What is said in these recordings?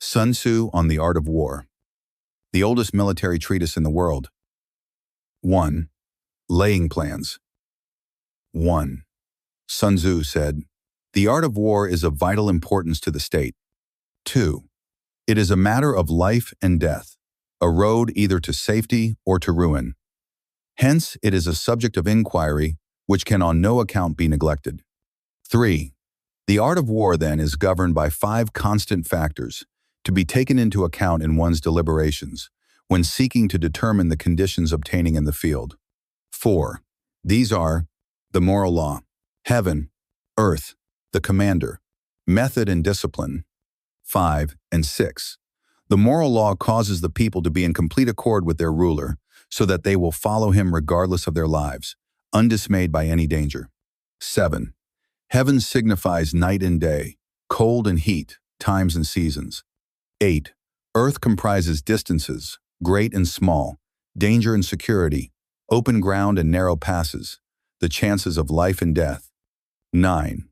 Sun Tzu on the Art of War, the oldest military treatise in the world. 1. Laying plans. 1. Sun Tzu said, "The art of war is of vital importance to the state." 2. It is a matter of life and death, a road either to safety or to ruin. Hence, it is a subject of inquiry which can on no account be neglected. 3. The art of war, then, is governed by 5 constant factors to be taken into account in one's deliberations when seeking to determine the conditions obtaining in the field. 4. These are the moral law, heaven, earth, the commander, method and discipline. 5 and 6. The moral law causes the people to be in complete accord with their ruler, so that they will follow him regardless of their lives, undismayed by any danger. 7. Heaven signifies night and day, cold and heat, times and seasons. 8. Earth comprises distances, great and small, danger and security, open ground and narrow passes, the chances of life and death. 9.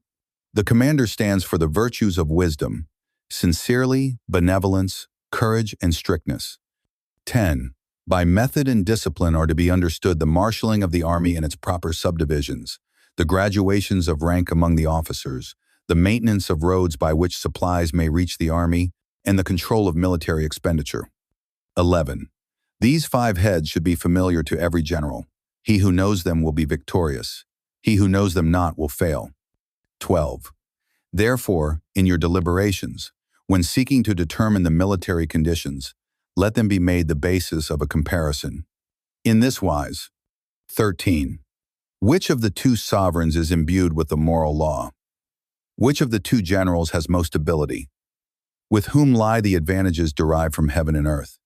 The commander stands for the virtues of wisdom, sincerely, benevolence, courage, and strictness. 10. By method and discipline are to be understood the marshalling of the army in its proper subdivisions, the graduations of rank among the officers, the maintenance of roads by which supplies may reach the army, and the control of military expenditure. 11. These 5 heads should be familiar to every general. He who knows them will be victorious. He who knows them not will fail. 12. Therefore, in your deliberations, when seeking to determine the military conditions, let them be made the basis of a comparison. In this wise. 13. Which of the 2 sovereigns is imbued with the moral law? Which of the 2 generals has most ability? With whom lie the advantages derived from heaven and earth?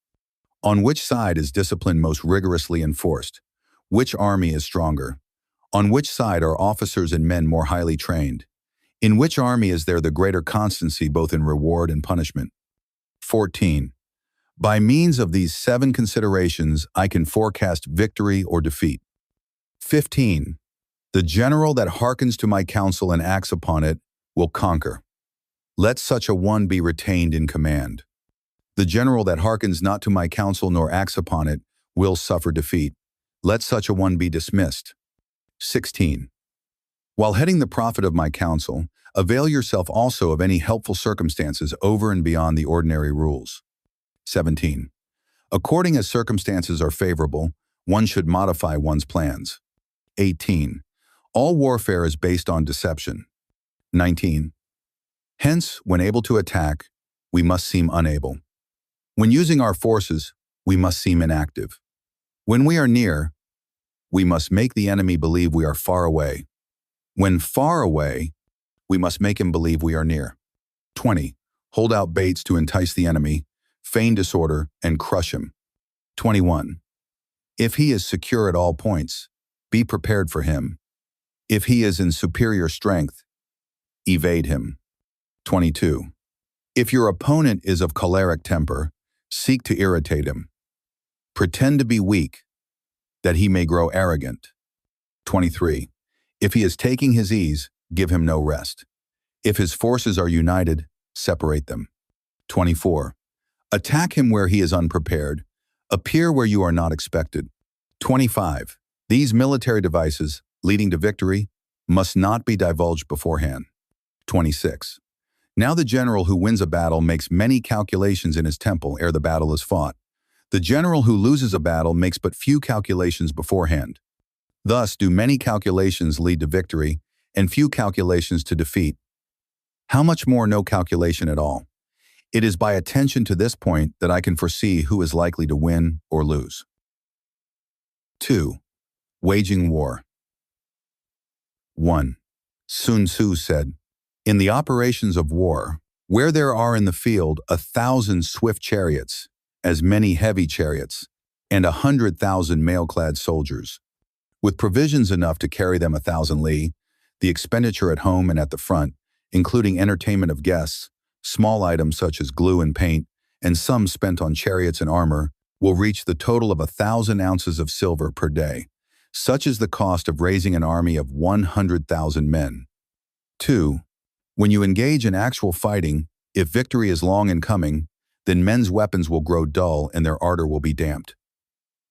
On which side is discipline most rigorously enforced? Which army is stronger? On which side are officers and men more highly trained? In which army is there the greater constancy both in reward and punishment? 14. By means of these 7 considerations, I can forecast victory or defeat. 15. The general that hearkens to my counsel and acts upon it will conquer. Let such a one be retained in command. The general that hearkens not to my counsel nor acts upon it will suffer defeat. Let such a one be dismissed. 16. While heading the profit of my counsel, avail yourself also of any helpful circumstances over and beyond the ordinary rules. 17. According as circumstances are favorable, one should modify one's plans. 18. All warfare is based on deception. 19. Hence, when able to attack, we must seem unable. When using our forces, we must seem inactive. When we are near, we must make the enemy believe we are far away. When far away, we must make him believe we are near. 20. Hold out baits to entice the enemy, feign disorder, and crush him. 21. If he is secure at all points, be prepared for him. If he is in superior strength, evade him. 22. If your opponent is of choleric temper, seek to irritate him. Pretend to be weak, that he may grow arrogant. 23. If he is taking his ease, give him no rest. If his forces are united, separate them. 24. Attack him where he is unprepared. Appear where you are not expected. 25. These military devices, leading to victory, must not be divulged beforehand. 26. Now the general who wins a battle makes many calculations in his temple ere the battle is fought. The general who loses a battle makes but few calculations beforehand. Thus do many calculations lead to victory, and few calculations to defeat. How much more no calculation at all? It is by attention to this point that I can foresee who is likely to win or lose. 2. Waging war. 1. Sun Tzu said, "In the operations of war, where there are in the field 1,000 swift chariots, as many heavy chariots, and 100,000 mail-clad soldiers, with provisions enough to carry them 1,000 li, the expenditure at home and at the front, including entertainment of guests, small items such as glue and paint, and sums spent on chariots and armor, will reach the total of 1,000 ounces of silver per day. Such is the cost of raising an army of 100,000 men." 2. When you engage in actual fighting, if victory is long in coming, then men's weapons will grow dull and their ardor will be damped.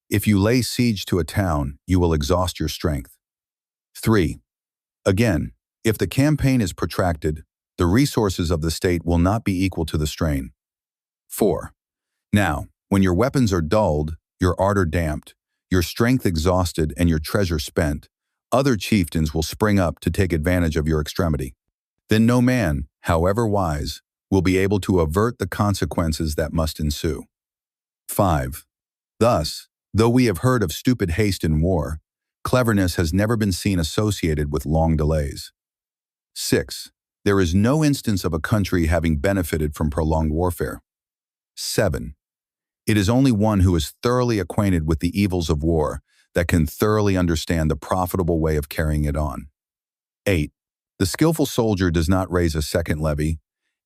If you lay siege to a town, you will exhaust your strength. 3. Again, if the campaign is protracted, the resources of the state will not be equal to the strain. 4. Now, when your weapons are dulled, your ardor damped, your strength exhausted, and your treasure spent, other chieftains will spring up to take advantage of your extremity. Then no man, however wise, will be able to avert the consequences that must ensue. 5. Thus, though we have heard of stupid haste in war, cleverness has never been seen associated with long delays. 6. There is no instance of a country having benefited from prolonged warfare. 7. It is only one who is thoroughly acquainted with the evils of war that can thoroughly understand the profitable way of carrying it on. 8. The skillful soldier does not raise a second levy,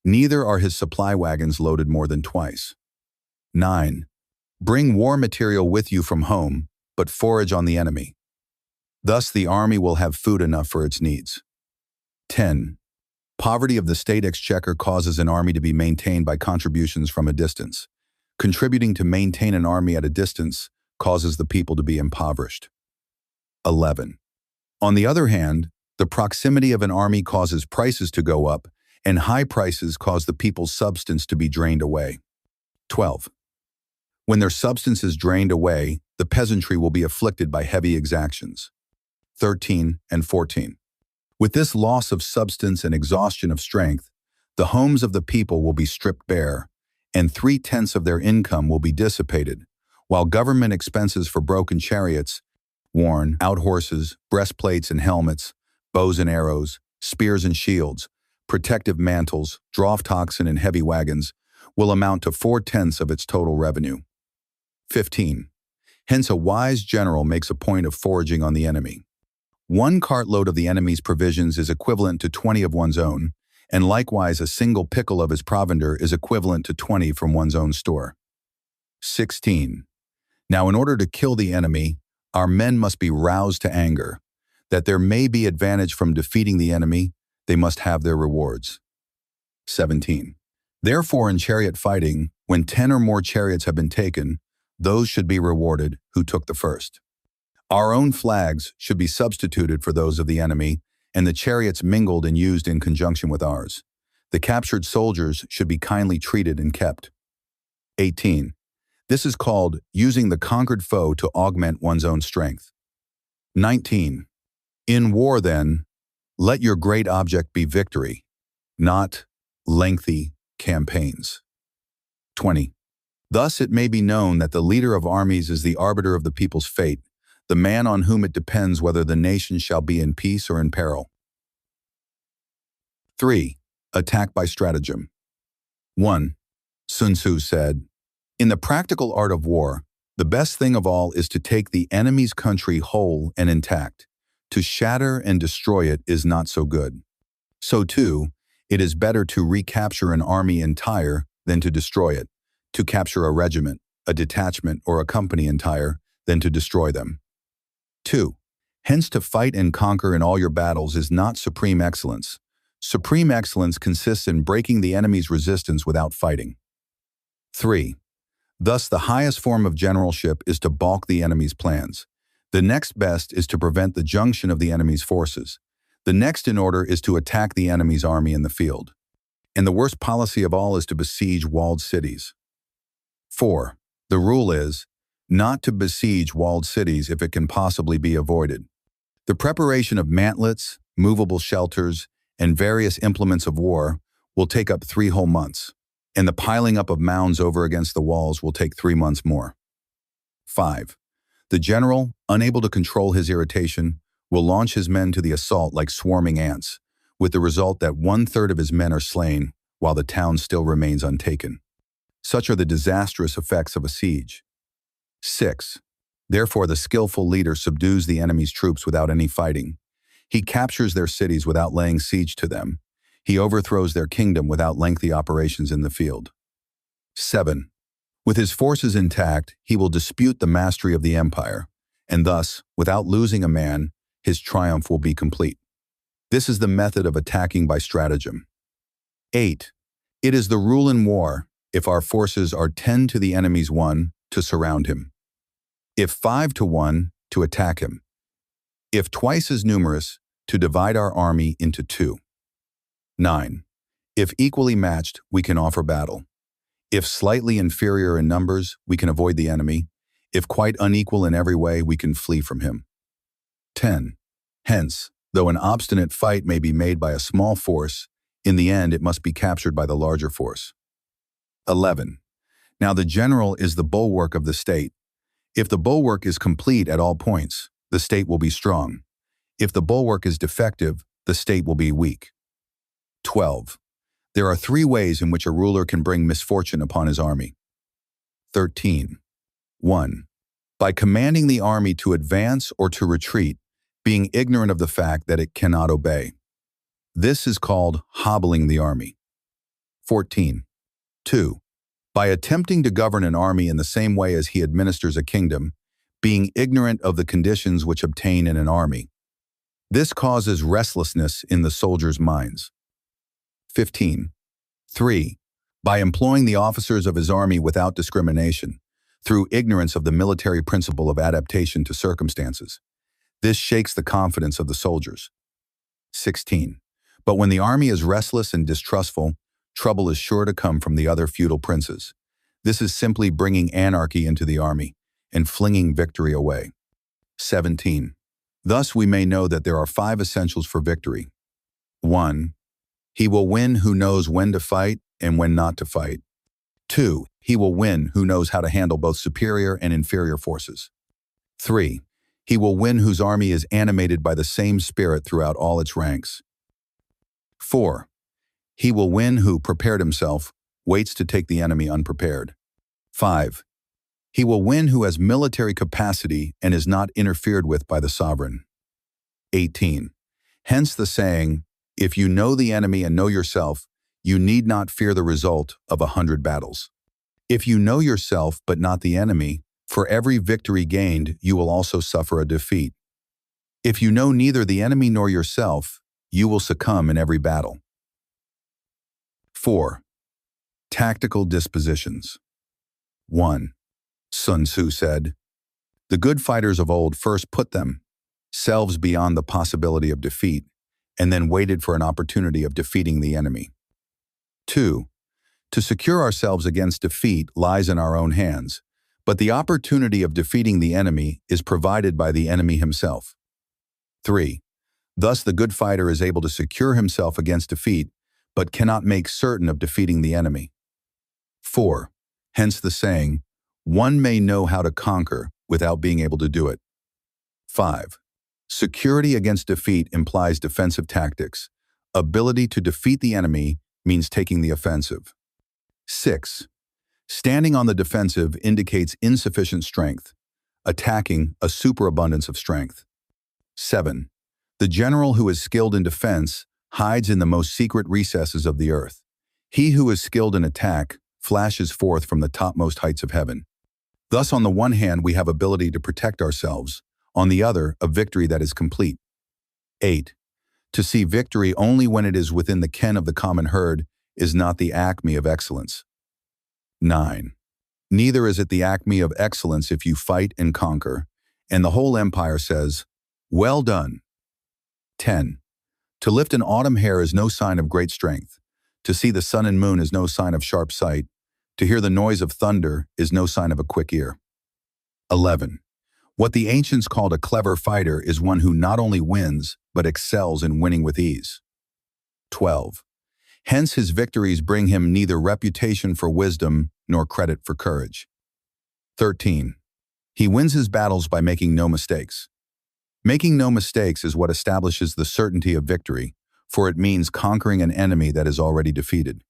neither are his supply wagons loaded more than twice. 9. Bring war material with you from home, but forage on the enemy. Thus the army will have food enough for its needs. 10. Poverty of the state exchequer causes an army to be maintained by contributions from a distance. Contributing to maintain an army at a distance causes the people to be impoverished. 11. On the other hand, the proximity of an army causes prices to go up, and high prices cause the people's substance to be drained away. 12. When their substance is drained away, the peasantry will be afflicted by heavy exactions. 13 and 14. With this loss of substance and exhaustion of strength, the homes of the people will be stripped bare, and 3/10 of their income will be dissipated, while government expenses for broken chariots, worn out horses, breastplates and helmets, bows and arrows, spears and shields, protective mantles, draught oxen and heavy wagons will amount to 4/10 of its total revenue. 15. Hence a wise general makes a point of foraging on the enemy. 1 cartload of the enemy's provisions is equivalent to 20 of one's own, and likewise a single pickle of his provender is equivalent to 20 from one's own store. 16. Now in order to kill the enemy, our men must be roused to anger. That there may be advantage from defeating the enemy, they must have their rewards. 17. Therefore in chariot fighting, when 10 or more chariots have been taken, those should be rewarded who took the first. Our own flags should be substituted for those of the enemy, and the chariots mingled and used in conjunction with ours. The captured soldiers should be kindly treated and kept. 18. This is called using the conquered foe to augment one's own strength. 19. In war, then, let your great object be victory, not lengthy campaigns. 20. Thus it may be known that the leader of armies is the arbiter of the people's fate, the man on whom it depends whether the nation shall be in peace or in peril. 3. Attack by stratagem. 1. Sun Tzu said, "In the practical art of war, the best thing of all is to take the enemy's country whole and intact. To shatter and destroy it is not so good. So too, it is better to recapture an army entire than to destroy it, to capture a regiment, a detachment, or a company entire than to destroy them. 2. Hence to fight and conquer in all your battles is not supreme excellence. Supreme excellence consists in breaking the enemy's resistance without fighting. 3. Thus the highest form of generalship is to balk the enemy's plans. The next best is to prevent the junction of the enemy's forces. The next in order is to attack the enemy's army in the field. And the worst policy of all is to besiege walled cities. 4. The rule is not to besiege walled cities if it can possibly be avoided. The preparation of mantlets, movable shelters, and various implements of war will take up 3 whole months, and the piling up of mounds over against the walls will take 3 months more. 5. The general, unable to control his irritation, will launch his men to the assault like swarming ants, with the result that 1/3 of his men are slain while the town still remains untaken. Such are the disastrous effects of a siege. 6. Therefore the skillful leader subdues the enemy's troops without any fighting. He captures their cities without laying siege to them. He overthrows their kingdom without lengthy operations in the field. 7. With his forces intact, he will dispute the mastery of the empire, and thus, without losing a man, his triumph will be complete. This is the method of attacking by stratagem. 8. It is the rule in war, if our forces are 10 to the enemy's 1, to surround him. If 5 to 1, to attack him. If twice as numerous, to divide our army into 2. 9. If equally matched, we can offer battle. If slightly inferior in numbers, we can avoid the enemy. If quite unequal in every way, we can flee from him. 10. Hence, though an obstinate fight may be made by a small force, in the end it must be captured by the larger force. 11. Now the general is the bulwark of the state. If the bulwark is complete at all points, the state will be strong. If the bulwark is defective, the state will be weak. 12. There are 3 ways in which a ruler can bring misfortune upon his army. 13. 1. By commanding the army to advance or to retreat, being ignorant of the fact that it cannot obey. This is called hobbling the army. 14. 2. By attempting to govern an army in the same way as he administers a kingdom, being ignorant of the conditions which obtain in an army. This causes restlessness in the soldiers' minds. 15. 3. By employing the officers of his army without discrimination, through ignorance of the military principle of adaptation to circumstances. This shakes the confidence of the soldiers. 16. But when the army is restless and distrustful, trouble is sure to come from the other feudal princes. This is simply bringing anarchy into the army and flinging victory away. 17. Thus we may know that there are 5 essentials for victory. 1. He will win who knows when to fight and when not to fight. 2. He will win who knows how to handle both superior and inferior forces. 3. He will win whose army is animated by the same spirit throughout all its ranks. 4. He will win who, prepared himself, waits to take the enemy unprepared. 5. He will win who has military capacity and is not interfered with by the sovereign. 18. Hence the saying, if you know the enemy and know yourself, you need not fear the result of 100 battles. If you know yourself but not the enemy, for every victory gained, you will also suffer a defeat. If you know neither the enemy nor yourself, you will succumb in every battle. 4. Tactical dispositions. 1. Sun Tzu said, the good fighters of old first put themselves beyond the possibility of defeat, and then waited for an opportunity of defeating the enemy. 2. To secure ourselves against defeat lies in our own hands, but the opportunity of defeating the enemy is provided by the enemy himself. 3. Thus the good fighter is able to secure himself against defeat, but cannot make certain of defeating the enemy. 4. Hence the saying, one may know how to conquer without being able to do it. 5. Security against defeat implies defensive tactics. Ability to defeat the enemy means taking the offensive. 6. Standing on the defensive indicates insufficient strength, attacking a superabundance of strength. 7. The general who is skilled in defense hides in the most secret recesses of the earth. He who is skilled in attack flashes forth from the topmost heights of heaven. Thus, on the one hand, we have ability to protect ourselves, on the other, a victory that is complete. 8. To see victory only when it is within the ken of the common herd is not the acme of excellence. 9. Neither is it the acme of excellence if you fight and conquer, and the whole empire says, well done. 10. To lift an autumn hair is no sign of great strength. To see the sun and moon is no sign of sharp sight. To hear the noise of thunder is no sign of a quick ear. 11. What the ancients called a clever fighter is one who not only wins, but excels in winning with ease. 12. Hence his victories bring him neither reputation for wisdom nor credit for courage. 13. He wins his battles by making no mistakes. Making no mistakes is what establishes the certainty of victory, for it means conquering an enemy that is already defeated.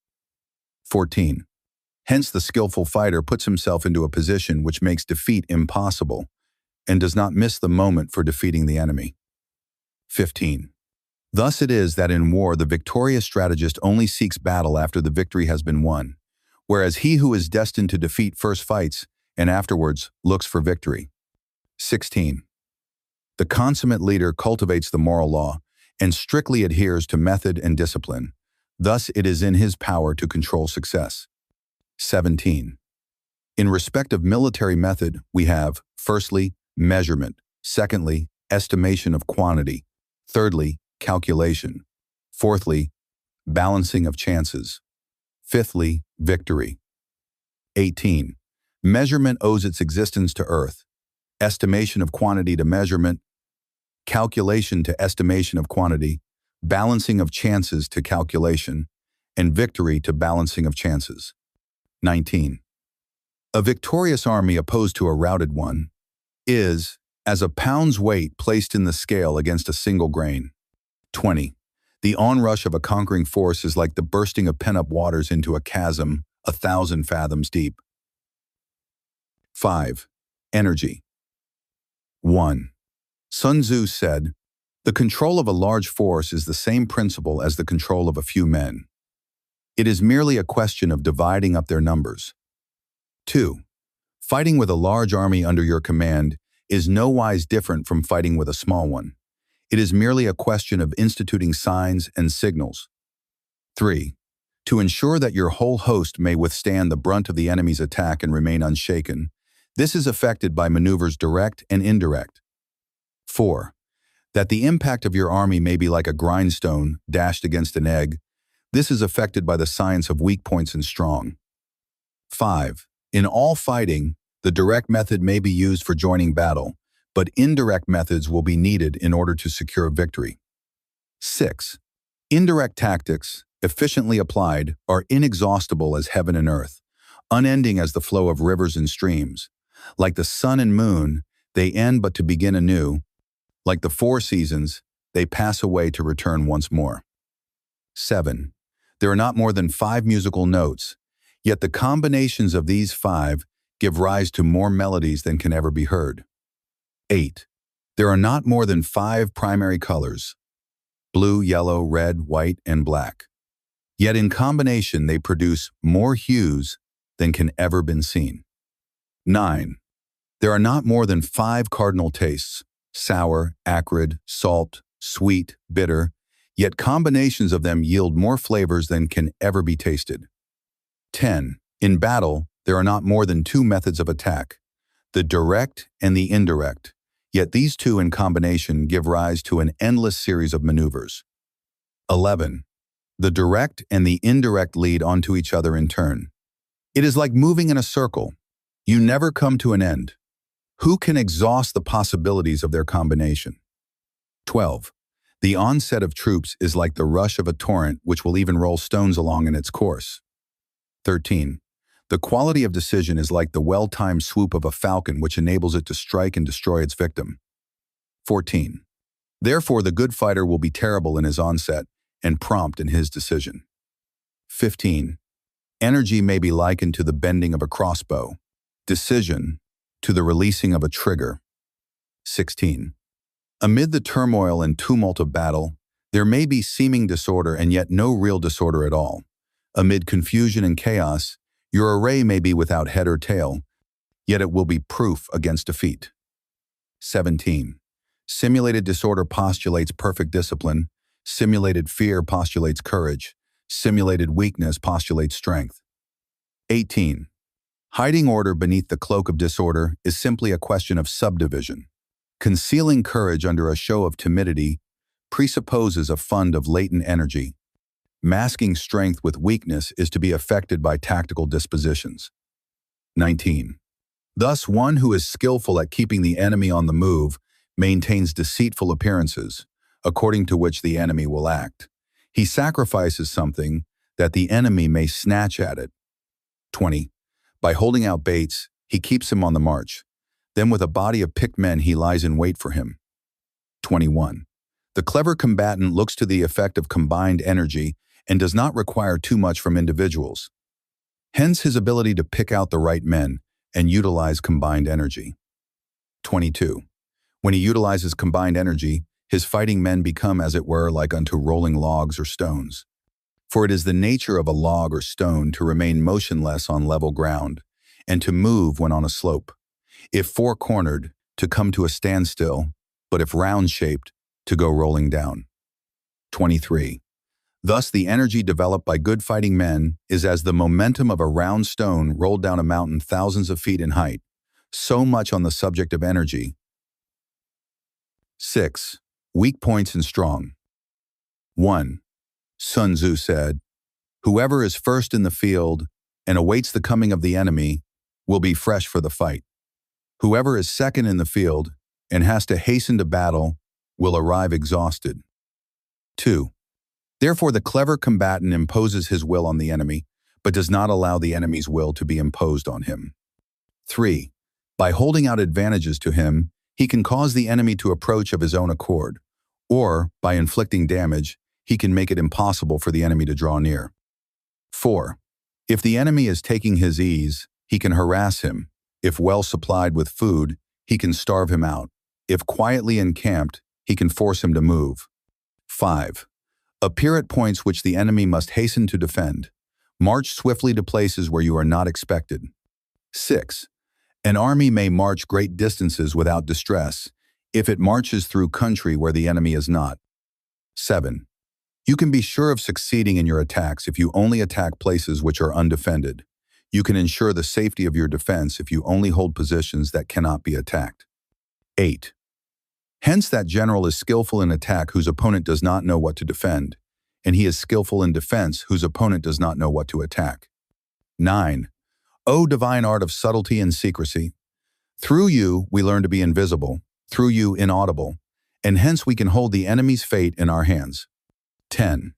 14. Hence the skillful fighter puts himself into a position which makes defeat impossible and does not miss the moment for defeating the enemy. 15. Thus it is that in war the victorious strategist only seeks battle after the victory has been won, whereas he who is destined to defeat first fights and afterwards looks for victory. 16. The consummate leader cultivates the moral law and strictly adheres to method and discipline. Thus it is in his power to control success. 17. In respect of military method, we have, firstly, measurement, secondly, estimation of quantity, thirdly, calculation, fourthly, balancing of chances, fifthly, victory. 18. Measurement owes its existence to earth, estimation of quantity to measurement, calculation to estimation of quantity, balancing of chances to calculation, and victory to balancing of chances. 19. A victorious army opposed to a routed one is, as a pound's weight placed in the scale against a single grain. 20. The onrush of a conquering force is like the bursting of pent-up waters into a chasm 1,000 fathoms deep. 5. Energy. 1. Sun Tzu said, "The control of a large force is the same principle as the control of a few men. It is merely a question of dividing up their numbers." 2. Fighting with a large army under your command is nowise different from fighting with a small one. It is merely a question of instituting signs and signals. 3. To ensure that your whole host may withstand the brunt of the enemy's attack and remain unshaken, this is effected by maneuvers direct and indirect. 4. That the impact of your army may be like a grindstone dashed against an egg, this is effected by the science of weak points and strong. 5. In all fighting, the direct method may be used for joining battle, but indirect methods will be needed in order to secure victory. 6. Indirect tactics, efficiently applied, are inexhaustible as heaven and earth, unending as the flow of rivers and streams. Like the sun and moon, they end but to begin anew. Like the four seasons, they pass away to return once more. 7. There are not more than 5 musical notes, yet the combinations of these 5 give rise to more melodies than can ever be heard. 8. There are not more than 5 primary colors: blue, yellow, red, white, and black. Yet in combination they produce more hues than can ever been seen. 9. There are not more than 5 cardinal tastes: sour, acrid, salt, sweet, bitter, yet combinations of them yield more flavors than can ever be tasted. 10. In battle, there are not more than 2 methods of attack: the direct and the indirect, yet these 2 in combination give rise to an endless series of maneuvers. 11. The direct and the indirect lead onto each other in turn. It is like moving in a circle. You never come to an end. Who can exhaust the possibilities of their combination? 12. The onset of troops is like the rush of a torrent which will even roll stones along in its course. 13. The quality of decision is like the well-timed swoop of a falcon which enables it to strike and destroy its victim. 14. Therefore, the good fighter will be terrible in his onset and prompt in his decision. 15. Energy may be likened to the bending of a crossbow, decision to the releasing of a trigger. 16. Amid the turmoil and tumult of battle, there may be seeming disorder and yet no real disorder at all. Amid confusion and chaos, your array may be without head or tail, yet it will be proof against defeat. 17. Simulated disorder postulates perfect discipline. Simulated fear postulates courage. Simulated weakness postulates strength. 18. Hiding order beneath the cloak of disorder is simply a question of subdivision. Concealing courage under a show of timidity presupposes a fund of latent energy. Masking strength with weakness is to be effected by tactical dispositions. 19. Thus, one who is skillful at keeping the enemy on the move maintains deceitful appearances, according to which the enemy will act. He sacrifices something that the enemy may snatch at it. 20. By holding out baits, he keeps him on the march. Then with a body of picked men he lies in wait for him. 21. The clever combatant looks to the effect of combined energy and does not require too much from individuals. Hence his ability to pick out the right men and utilize combined energy. 22. When he utilizes combined energy, his fighting men become, as it were, like unto rolling logs or stones. For it is the nature of a log or stone to remain motionless on level ground, and to move when on a slope. If four-cornered, to come to a standstill, but if round-shaped, to go rolling down. 23. Thus, the energy developed by good fighting men is as the momentum of a round stone rolled down a mountain thousands of feet in height. So much on the subject of energy. 6. Weak points and strong. 1. Sun Tzu said, "Whoever is first in the field and awaits the coming of the enemy will be fresh for the fight. Whoever is second in the field and has to hasten to battle will arrive exhausted." 2. Therefore, the clever combatant imposes his will on the enemy, but does not allow the enemy's will to be imposed on him. 3. By holding out advantages to him, he can cause the enemy to approach of his own accord, or, by inflicting damage, he can make it impossible for the enemy to draw near. 4. If the enemy is taking his ease, he can harass him. If well supplied with food, he can starve him out. If quietly encamped, he can force him to move. 5. Appear at points which the enemy must hasten to defend. March swiftly to places where you are not expected. 6. An army may march great distances without distress if it marches through country where the enemy is not. 7. You can be sure of succeeding in your attacks if you only attack places which are undefended. You can ensure the safety of your defense if you only hold positions that cannot be attacked. 8. Hence that general is skillful in attack whose opponent does not know what to defend, and he is skillful in defense whose opponent does not know what to attack. 9. O divine art of subtlety and secrecy! Through you we learn to be invisible, through you inaudible, and hence we can hold the enemy's fate in our hands. 10.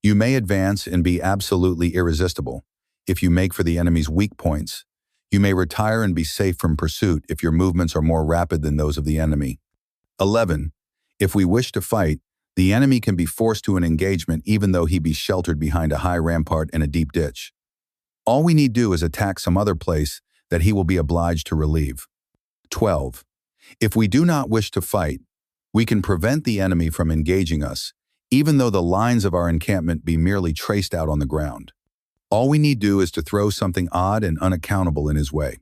You may advance and be absolutely irresistible if you make for the enemy's weak points. You may retire and be safe from pursuit if your movements are more rapid than those of the enemy. 11. If we wish to fight, the enemy can be forced to an engagement even though he be sheltered behind a high rampart and a deep ditch. All we need do is attack some other place that he will be obliged to relieve. 12. If we do not wish to fight, we can prevent the enemy from engaging us, even though the lines of our encampment be merely traced out on the ground. All we need do is to throw something odd and unaccountable in his way.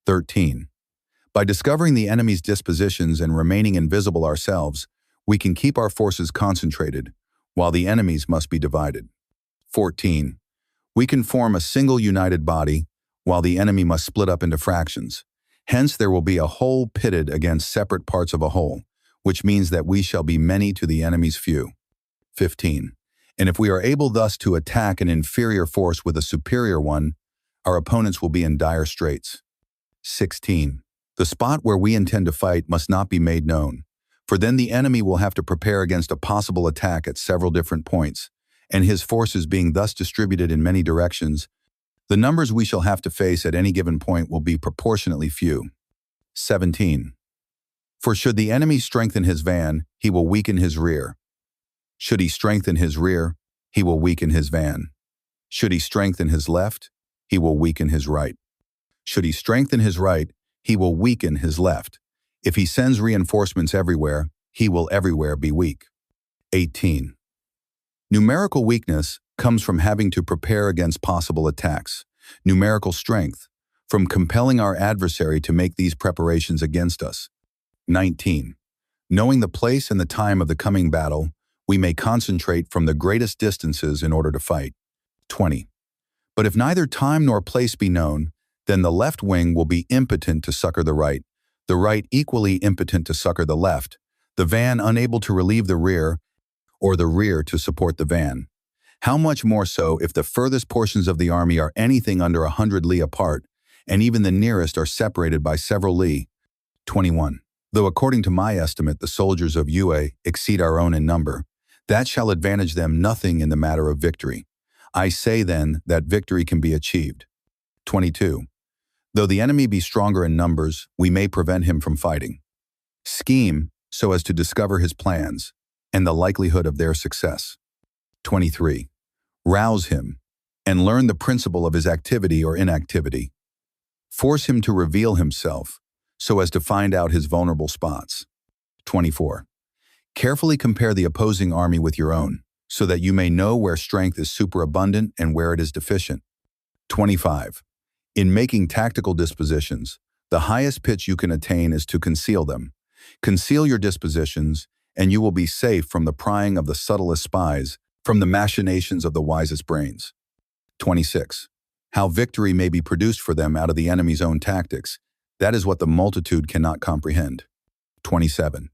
13. By discovering the enemy's dispositions and remaining invisible ourselves, we can keep our forces concentrated, while the enemy's must be divided. 14. We can form a single united body, while the enemy must split up into fractions. Hence there will be a whole pitted against separate parts of a whole, which means that we shall be many to the enemy's few. 15. And if we are able thus to attack an inferior force with a superior one, our opponents will be in dire straits. 16. The spot where we intend to fight must not be made known, for then the enemy will have to prepare against a possible attack at several different points, and his forces being thus distributed in many directions, the numbers we shall have to face at any given point will be proportionately few. 17. For should the enemy strengthen his van, he will weaken his rear. Should he strengthen his rear, he will weaken his van. Should he strengthen his left, he will weaken his right. Should he strengthen his right, he will weaken his left. If he sends reinforcements everywhere, he will everywhere be weak. 18. Numerical weakness comes from having to prepare against possible attacks. Numerical strength, from compelling our adversary to make these preparations against us. 19. Knowing the place and the time of the coming battle, we may concentrate from the greatest distances in order to fight. 20. But if neither time nor place be known, then the left wing will be impotent to succor the right equally impotent to succor the left, the van unable to relieve the rear, or the rear to support the van. How much more so if the furthest portions of the army are anything under 100 li apart, and even the nearest are separated by several li. 21. Though according to my estimate the soldiers of Yue exceed our own in number, that shall advantage them nothing in the matter of victory. I say then that victory can be achieved. 22. Though the enemy be stronger in numbers, we may prevent him from fighting. Scheme so as to discover his plans and the likelihood of their success. 23. Rouse him and learn the principle of his activity or inactivity. Force him to reveal himself so as to find out his vulnerable spots. 24. Carefully compare the opposing army with your own, so that you may know where strength is superabundant and where it is deficient. 25. In making tactical dispositions, the highest pitch you can attain is to conceal them. Conceal your dispositions, and you will be safe from the prying of the subtlest spies, from the machinations of the wisest brains. 26. How victory may be produced for them out of the enemy's own tactics. That is what the multitude cannot comprehend. 27.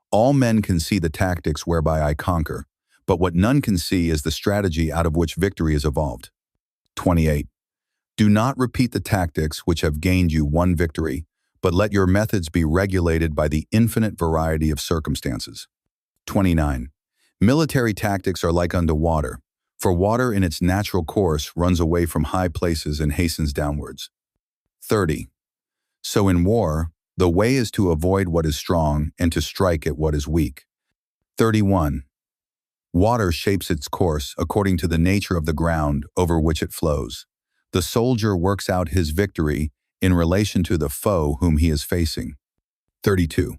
All men can see the tactics whereby I conquer, but what none can see is the strategy out of which victory is evolved. 28. Do not repeat the tactics which have gained you one victory, but let your methods be regulated by the infinite variety of circumstances. 29. Military tactics are like unto water, for water in its natural course runs away from high places and hastens downwards. 30. So in war, the way is to avoid what is strong and to strike at what is weak. 31. Water shapes its course according to the nature of the ground over which it flows. The soldier works out his victory in relation to the foe whom he is facing. 32.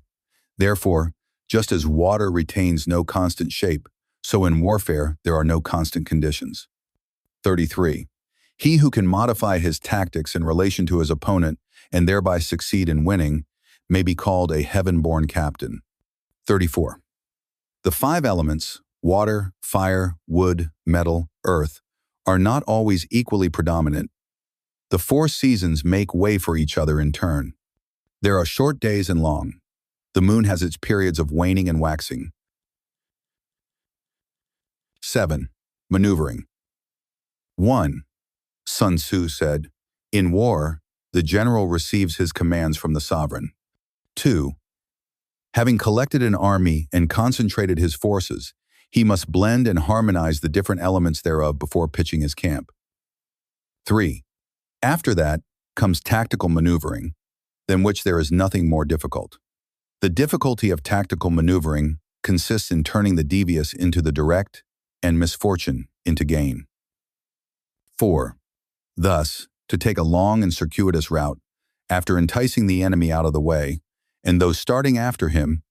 Therefore, just as water retains no constant shape, so in warfare there are no constant conditions. 33. He who can modify his tactics in relation to his opponent and thereby succeed in winning may be called a heaven-born captain. 34. The five elements, water, fire, wood, metal, earth, are not always equally predominant. The four seasons make way for each other in turn. There are short days and long. The moon has its periods of waning and waxing. 7. Maneuvering. 1. Sun Tzu said, "In war, the general receives his commands from the sovereign." 2. Having collected an army and concentrated his forces, he must blend and harmonize the different elements thereof before pitching his camp. 3. After that comes tactical maneuvering, than which there is nothing more difficult. The difficulty of tactical maneuvering consists in turning the devious into the direct and misfortune into gain. 4. Thus, to take a long and circuitous route, after enticing the enemy out of the way, and those starting after him,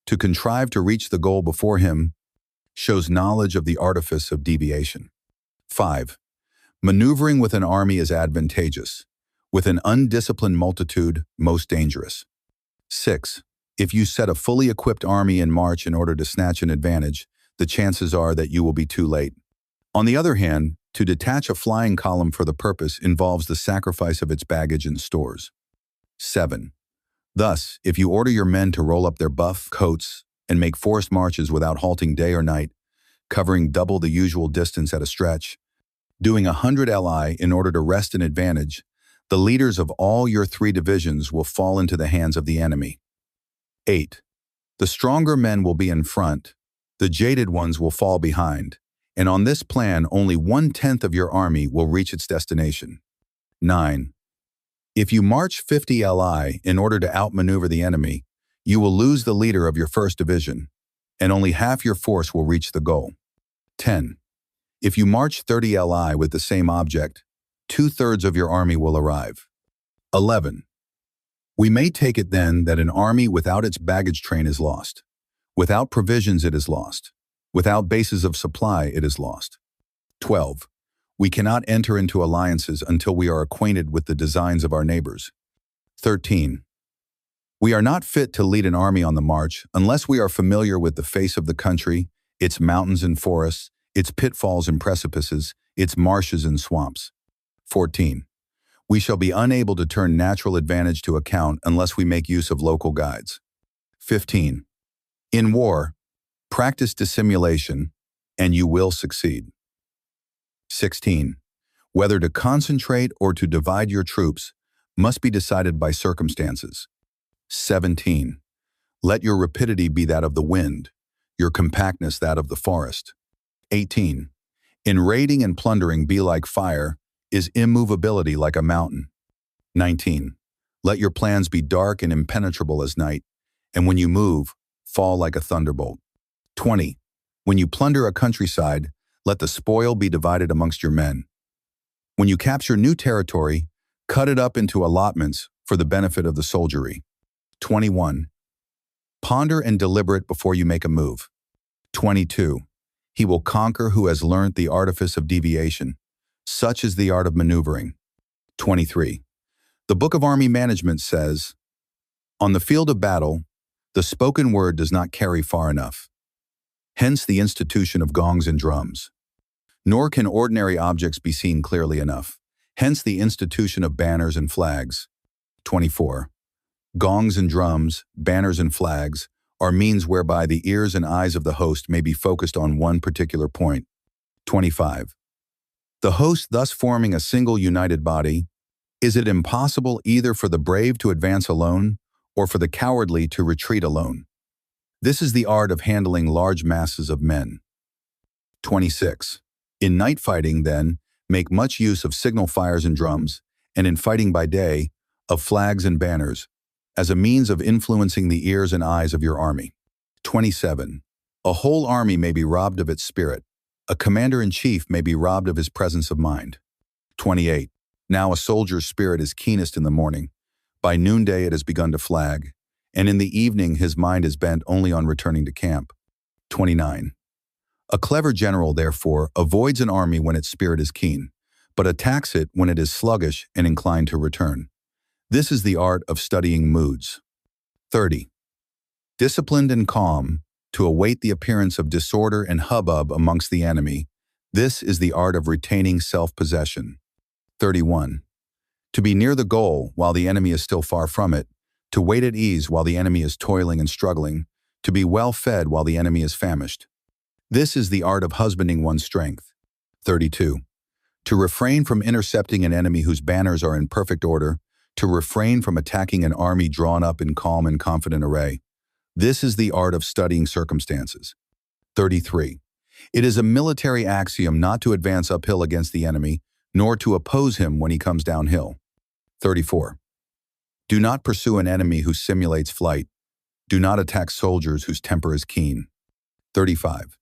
to contrive to reach the goal before him, shows knowledge of the artifice of deviation. 5. Maneuvering with an army is advantageous, with an undisciplined multitude most dangerous. 6. If you set a fully equipped army in march in order to snatch an advantage, the chances are that you will be too late. On the other hand, to detach a flying column for the purpose involves the sacrifice of its baggage and stores. 7. Thus, if you order your men to roll up their buff coats and make forced marches without halting day or night, covering double the usual distance at a stretch, doing 100 li in order to wrest an advantage, the leaders of all your 3 divisions will fall into the hands of the enemy. 8. The stronger men will be in front, the jaded ones will fall behind, and on this plan only 1/10 of your army will reach its destination. 9. If you march 50 li in order to outmaneuver the enemy, you will lose the leader of your first division, and only half your force will reach the goal. 10. If you march 30 li with the same object, 2/3 of your army will arrive. 11. We may take it then that an army without its baggage train is lost. Without provisions it is lost. Without bases of supply it is lost. 12. We cannot enter into alliances until we are acquainted with the designs of our neighbors. 13. We are not fit to lead an army on the march unless we are familiar with the face of the country, its mountains and forests, its pitfalls and precipices, its marshes and swamps. 14. We shall be unable to turn natural advantage to account unless we make use of local guides. 15. In war, practice dissimulation, and you will succeed. 16. Whether to concentrate or to divide your troops must be decided by circumstances. 17. Let your rapidity be that of the wind, your compactness that of the forest. 18. In raiding and plundering be like fire, is immovability like a mountain. 19. Let your plans be dark and impenetrable as night, and when you move, fall like a thunderbolt. 20. When you plunder a countryside, let the spoil be divided amongst your men. When you capture new territory, cut it up into allotments for the benefit of the soldiery. 21. Ponder and deliberate before you make a move. 22. He will conquer who has learnt the artifice of deviation. Such is the art of maneuvering. 23. The Book of Army Management says, "On the field of battle, the spoken word does not carry far enough. Hence the institution of gongs and drums. Nor can ordinary objects be seen clearly enough. Hence the institution of banners and flags. 24. Gongs and drums, banners and flags, are means whereby the ears and eyes of the host may be focused on one particular point. 25. The host thus forming a single united body, is it impossible either for the brave to advance alone or for the cowardly to retreat alone? This is the art of handling large masses of men. 26. In night fighting, then, make much use of signal fires and drums, and in fighting by day, of flags and banners, as a means of influencing the ears and eyes of your army. 27. A whole army may be robbed of its spirit. A commander-in-chief may be robbed of his presence of mind. 28. Now a soldier's spirit is keenest in the morning. By noonday it has begun to flag, and in the evening his mind is bent only on returning to camp. 29. A clever general, therefore, avoids an army when its spirit is keen, but attacks it when it is sluggish and inclined to return. This is the art of studying moods. 30. Disciplined and calm, to await the appearance of disorder and hubbub amongst the enemy, this is the art of retaining self-possession. 31. To be near the goal while the enemy is still far from it, to wait at ease while the enemy is toiling and struggling, to be well fed while the enemy is famished. This is the art of husbanding one's strength. 32. To refrain from intercepting an enemy whose banners are in perfect order, to refrain from attacking an army drawn up in calm and confident array. This is the art of studying circumstances. 33. It is a military axiom not to advance uphill against the enemy, nor to oppose him when he comes downhill. 34. Do not pursue an enemy who simulates flight. Do not attack soldiers whose temper is keen. 35.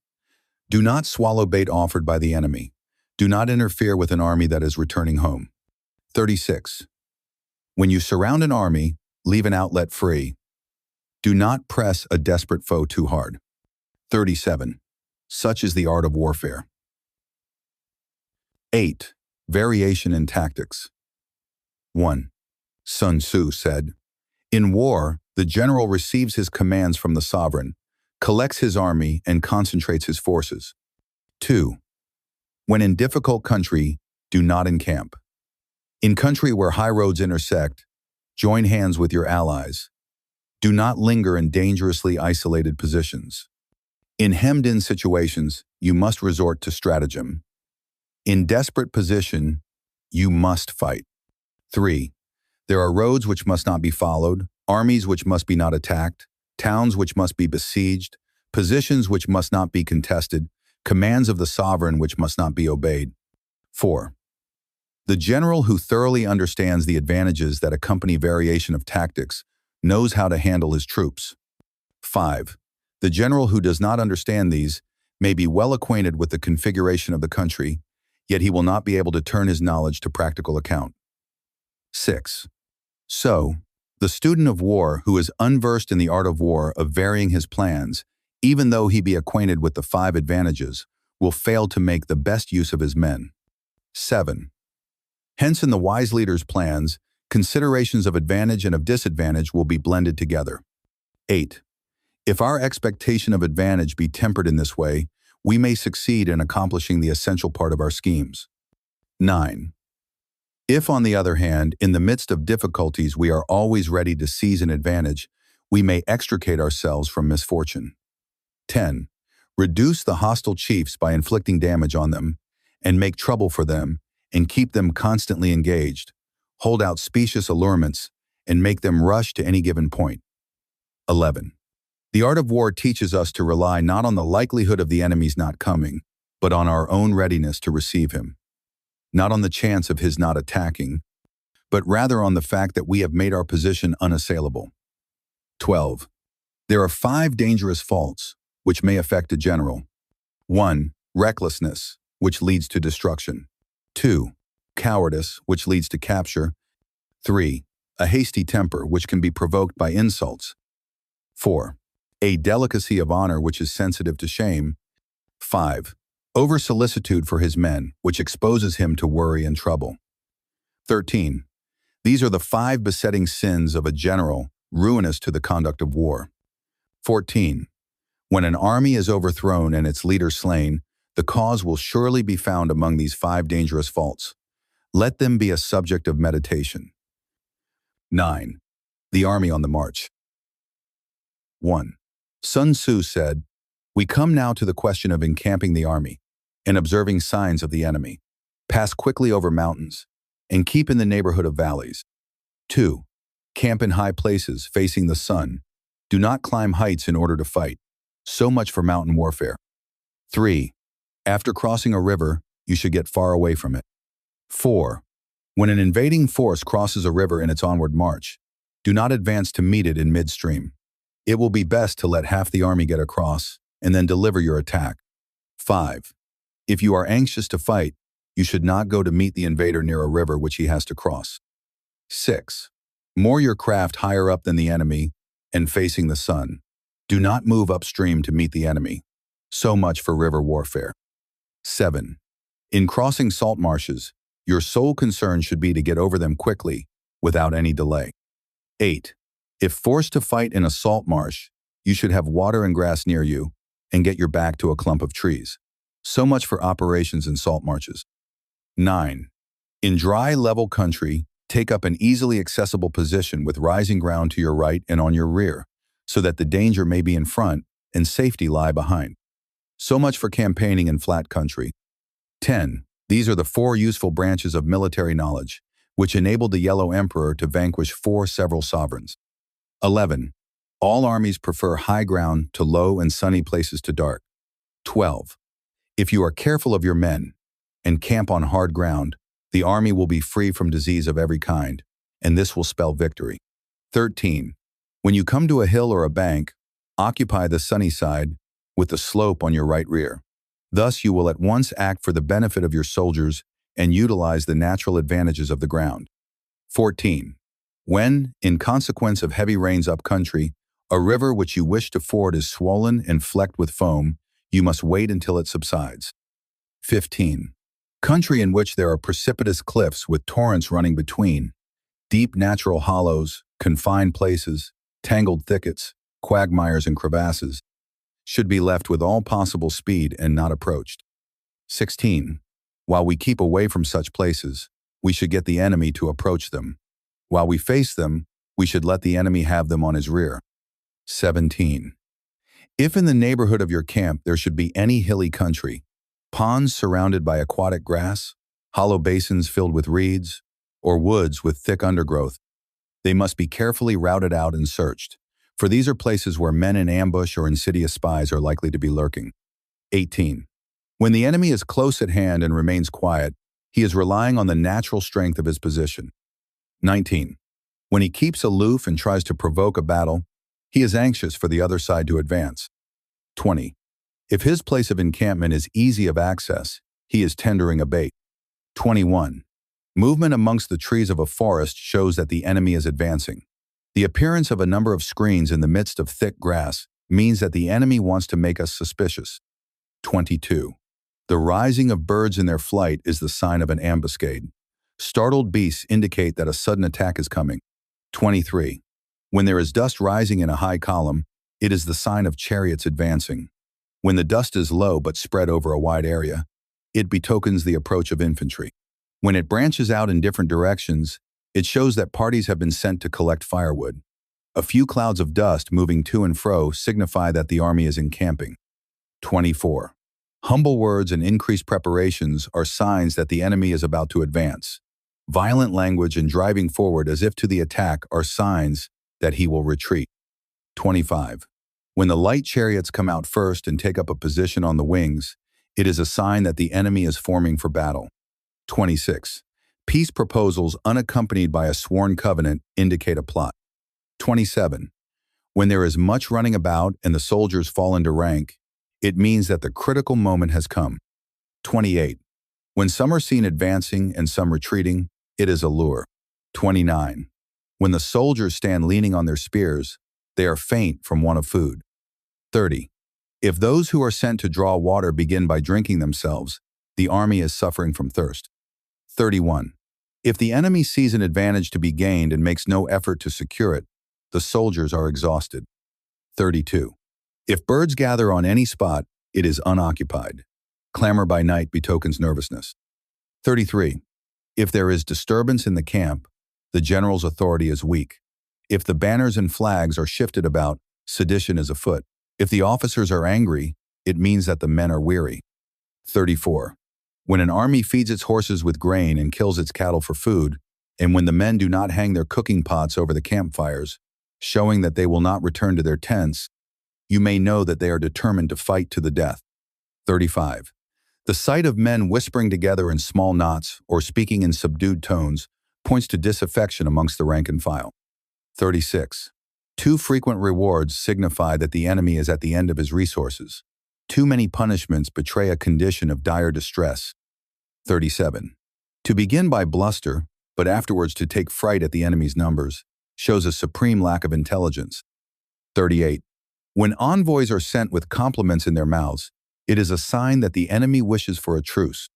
Do not swallow bait offered by the enemy. Do not interfere with an army that is returning home. 36. When you surround an army, leave an outlet free. Do not press a desperate foe too hard. 37. Such is the art of warfare. 8. Variation in tactics. 1. Sun Tzu said, "In war, the general receives his commands from the sovereign, collects his army, and concentrates his forces." 2. When in difficult country, do not encamp. In country where high roads intersect, join hands with your allies. Do not linger in dangerously isolated positions. In hemmed-in situations, you must resort to stratagem. In desperate position, you must fight. 3. There are roads which must not be followed, armies which must be not attacked, towns which must be besieged, positions which must not be contested, commands of the sovereign which must not be obeyed. 4. The general who thoroughly understands the advantages that accompany variation of tactics knows how to handle his troops. 5. The general who does not understand these may be well acquainted with the configuration of the country, yet he will not be able to turn his knowledge to practical account. 6. So, the student of war who is unversed in the art of war of varying his plans, even though he be acquainted with the 5 advantages, will fail to make the best use of his men. 7. Hence in the wise leader's plans, considerations of advantage and of disadvantage will be blended together. 8. If our expectation of advantage be tempered in this way, we may succeed in accomplishing the essential part of our schemes. 9. If, on the other hand, in the midst of difficulties we are always ready to seize an advantage, we may extricate ourselves from misfortune. 10. Reduce the hostile chiefs by inflicting damage on them, and make trouble for them, and keep them constantly engaged. Hold out specious allurements, and make them rush to any given point. 11. The art of war teaches us to rely not on the likelihood of the enemy's not coming, but on our own readiness to receive him. Not on the chance of his not attacking, but rather on the fact that we have made our position unassailable. 12. There are 5 dangerous faults which may affect a general. 1. Recklessness, which leads to destruction. 2. Cowardice, which leads to capture. 3. A hasty temper, which can be provoked by insults. 4. A delicacy of honor, which is sensitive to shame. 5. Over-solicitude for his men, which exposes him to worry and trouble. 13. These are the 5 besetting sins of a general, ruinous to the conduct of war. 14. When an army is overthrown and its leader slain, the cause will surely be found among these 5 dangerous faults. Let them be a subject of meditation. 9. The army on the march. 1. Sun Tzu said, "We come now to the question of encamping the army and observing signs of the enemy. Pass quickly over mountains and keep in the neighborhood of valleys. 2. Camp in high places facing the sun. Do not climb heights in order to fight. So much for mountain warfare. 3. After crossing a river, you should get far away from it. 4. When an invading force crosses a river in its onward march, do not advance to meet it in midstream. It will be best to let half the army get across and then deliver your attack. 5. If you are anxious to fight, you should not go to meet the invader near a river which he has to cross. 6. Moor your craft higher up than the enemy and facing the sun. Do not move upstream to meet the enemy. So much for river warfare. 7. In crossing salt marshes, your sole concern should be to get over them quickly, without any delay. 8. If forced to fight in a salt marsh, you should have water and grass near you and get your back to a clump of trees. So much for operations in salt marshes. 9. In dry, level country, take up an easily accessible position with rising ground to your right and on your rear, so that the danger may be in front and safety lie behind. So much for campaigning in flat country. 10. These are the 4 useful branches of military knowledge, which enabled the Yellow Emperor to vanquish 4 several sovereigns. 11. All armies prefer high ground to low and sunny places to dark. 12. If you are careful of your men and camp on hard ground, the army will be free from disease of every kind, and this will spell victory. 13. When you come to a hill or a bank, occupy the sunny side with the slope on your right rear. Thus you will at once act for the benefit of your soldiers and utilize the natural advantages of the ground. 14. When, in consequence of heavy rains up country, a river which you wish to ford is swollen and flecked with foam, you must wait until it subsides. 15. Country in which there are precipitous cliffs with torrents running between, deep natural hollows, confined places, tangled thickets, quagmires and crevasses, should be left with all possible speed and not approached. 16. While we keep away from such places, we should get the enemy to approach them. While we face them, we should let the enemy have them on his rear. 17. If in the neighborhood of your camp there should be any hilly country, ponds surrounded by aquatic grass, hollow basins filled with reeds, or woods with thick undergrowth, they must be carefully routed out and searched, for these are places where men in ambush or insidious spies are likely to be lurking. 18. When the enemy is close at hand and remains quiet, he is relying on the natural strength of his position. 19. When he keeps aloof and tries to provoke a battle, he is anxious for the other side to advance. 20. If his place of encampment is easy of access, he is tendering a bait. 21. Movement amongst the trees of a forest shows that the enemy is advancing. The appearance of a number of screens in the midst of thick grass means that the enemy wants to make us suspicious. 22. The rising of birds in their flight is the sign of an ambuscade. Startled beasts indicate that a sudden attack is coming. 23. When there is dust rising in a high column, it is the sign of chariots advancing. When the dust is low but spread over a wide area, it betokens the approach of infantry. When it branches out in different directions, it shows that parties have been sent to collect firewood. A few clouds of dust moving to and fro signify that the army is encamping. 24. Humble words and increased preparations are signs that the enemy is about to advance. Violent language and driving forward as if to the attack are signs that he will retreat. 25. When the light chariots come out first and take up a position on the wings, it is a sign that the enemy is forming for battle. 26. Peace proposals unaccompanied by a sworn covenant indicate a plot. 27. When there is much running about and the soldiers fall into rank, it means that the critical moment has come. 28. When some are seen advancing and some retreating, it is a lure. 29. When the soldiers stand leaning on their spears, they are faint from want of food. 30. If those who are sent to draw water begin by drinking themselves, the army is suffering from thirst. 31. If the enemy sees an advantage to be gained and makes no effort to secure it, the soldiers are exhausted. 32. If birds gather on any spot, it is unoccupied. Clamor by night betokens nervousness. 33. If there is disturbance in the camp, the general's authority is weak. If the banners and flags are shifted about, sedition is afoot. If the officers are angry, it means that the men are weary. 34. When an army feeds its horses with grain and kills its cattle for food, and when the men do not hang their cooking pots over the campfires, showing that they will not return to their tents, you may know that they are determined to fight to the death. 35. The sight of men whispering together in small knots or speaking in subdued tones points to disaffection amongst the rank and file. 36. Too frequent rewards signify that the enemy is at the end of his resources. Too many punishments betray a condition of dire distress. 37. To begin by bluster, but afterwards to take fright at the enemy's numbers, shows a supreme lack of intelligence. 38. When envoys are sent with compliments in their mouths, it is a sign that the enemy wishes for a truce.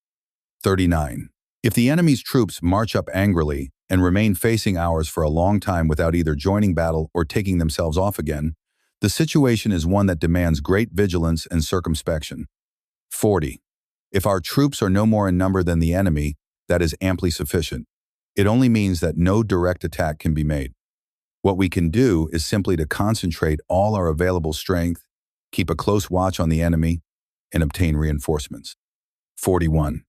39. If the enemy's troops march up angrily and remain facing ours for a long time without either joining battle or taking themselves off again, the situation is one that demands great vigilance and circumspection. 40. If our troops are no more in number than the enemy, that is amply sufficient. It only means that no direct attack can be made. What we can do is simply to concentrate all our available strength, keep a close watch on the enemy, and obtain reinforcements. 41.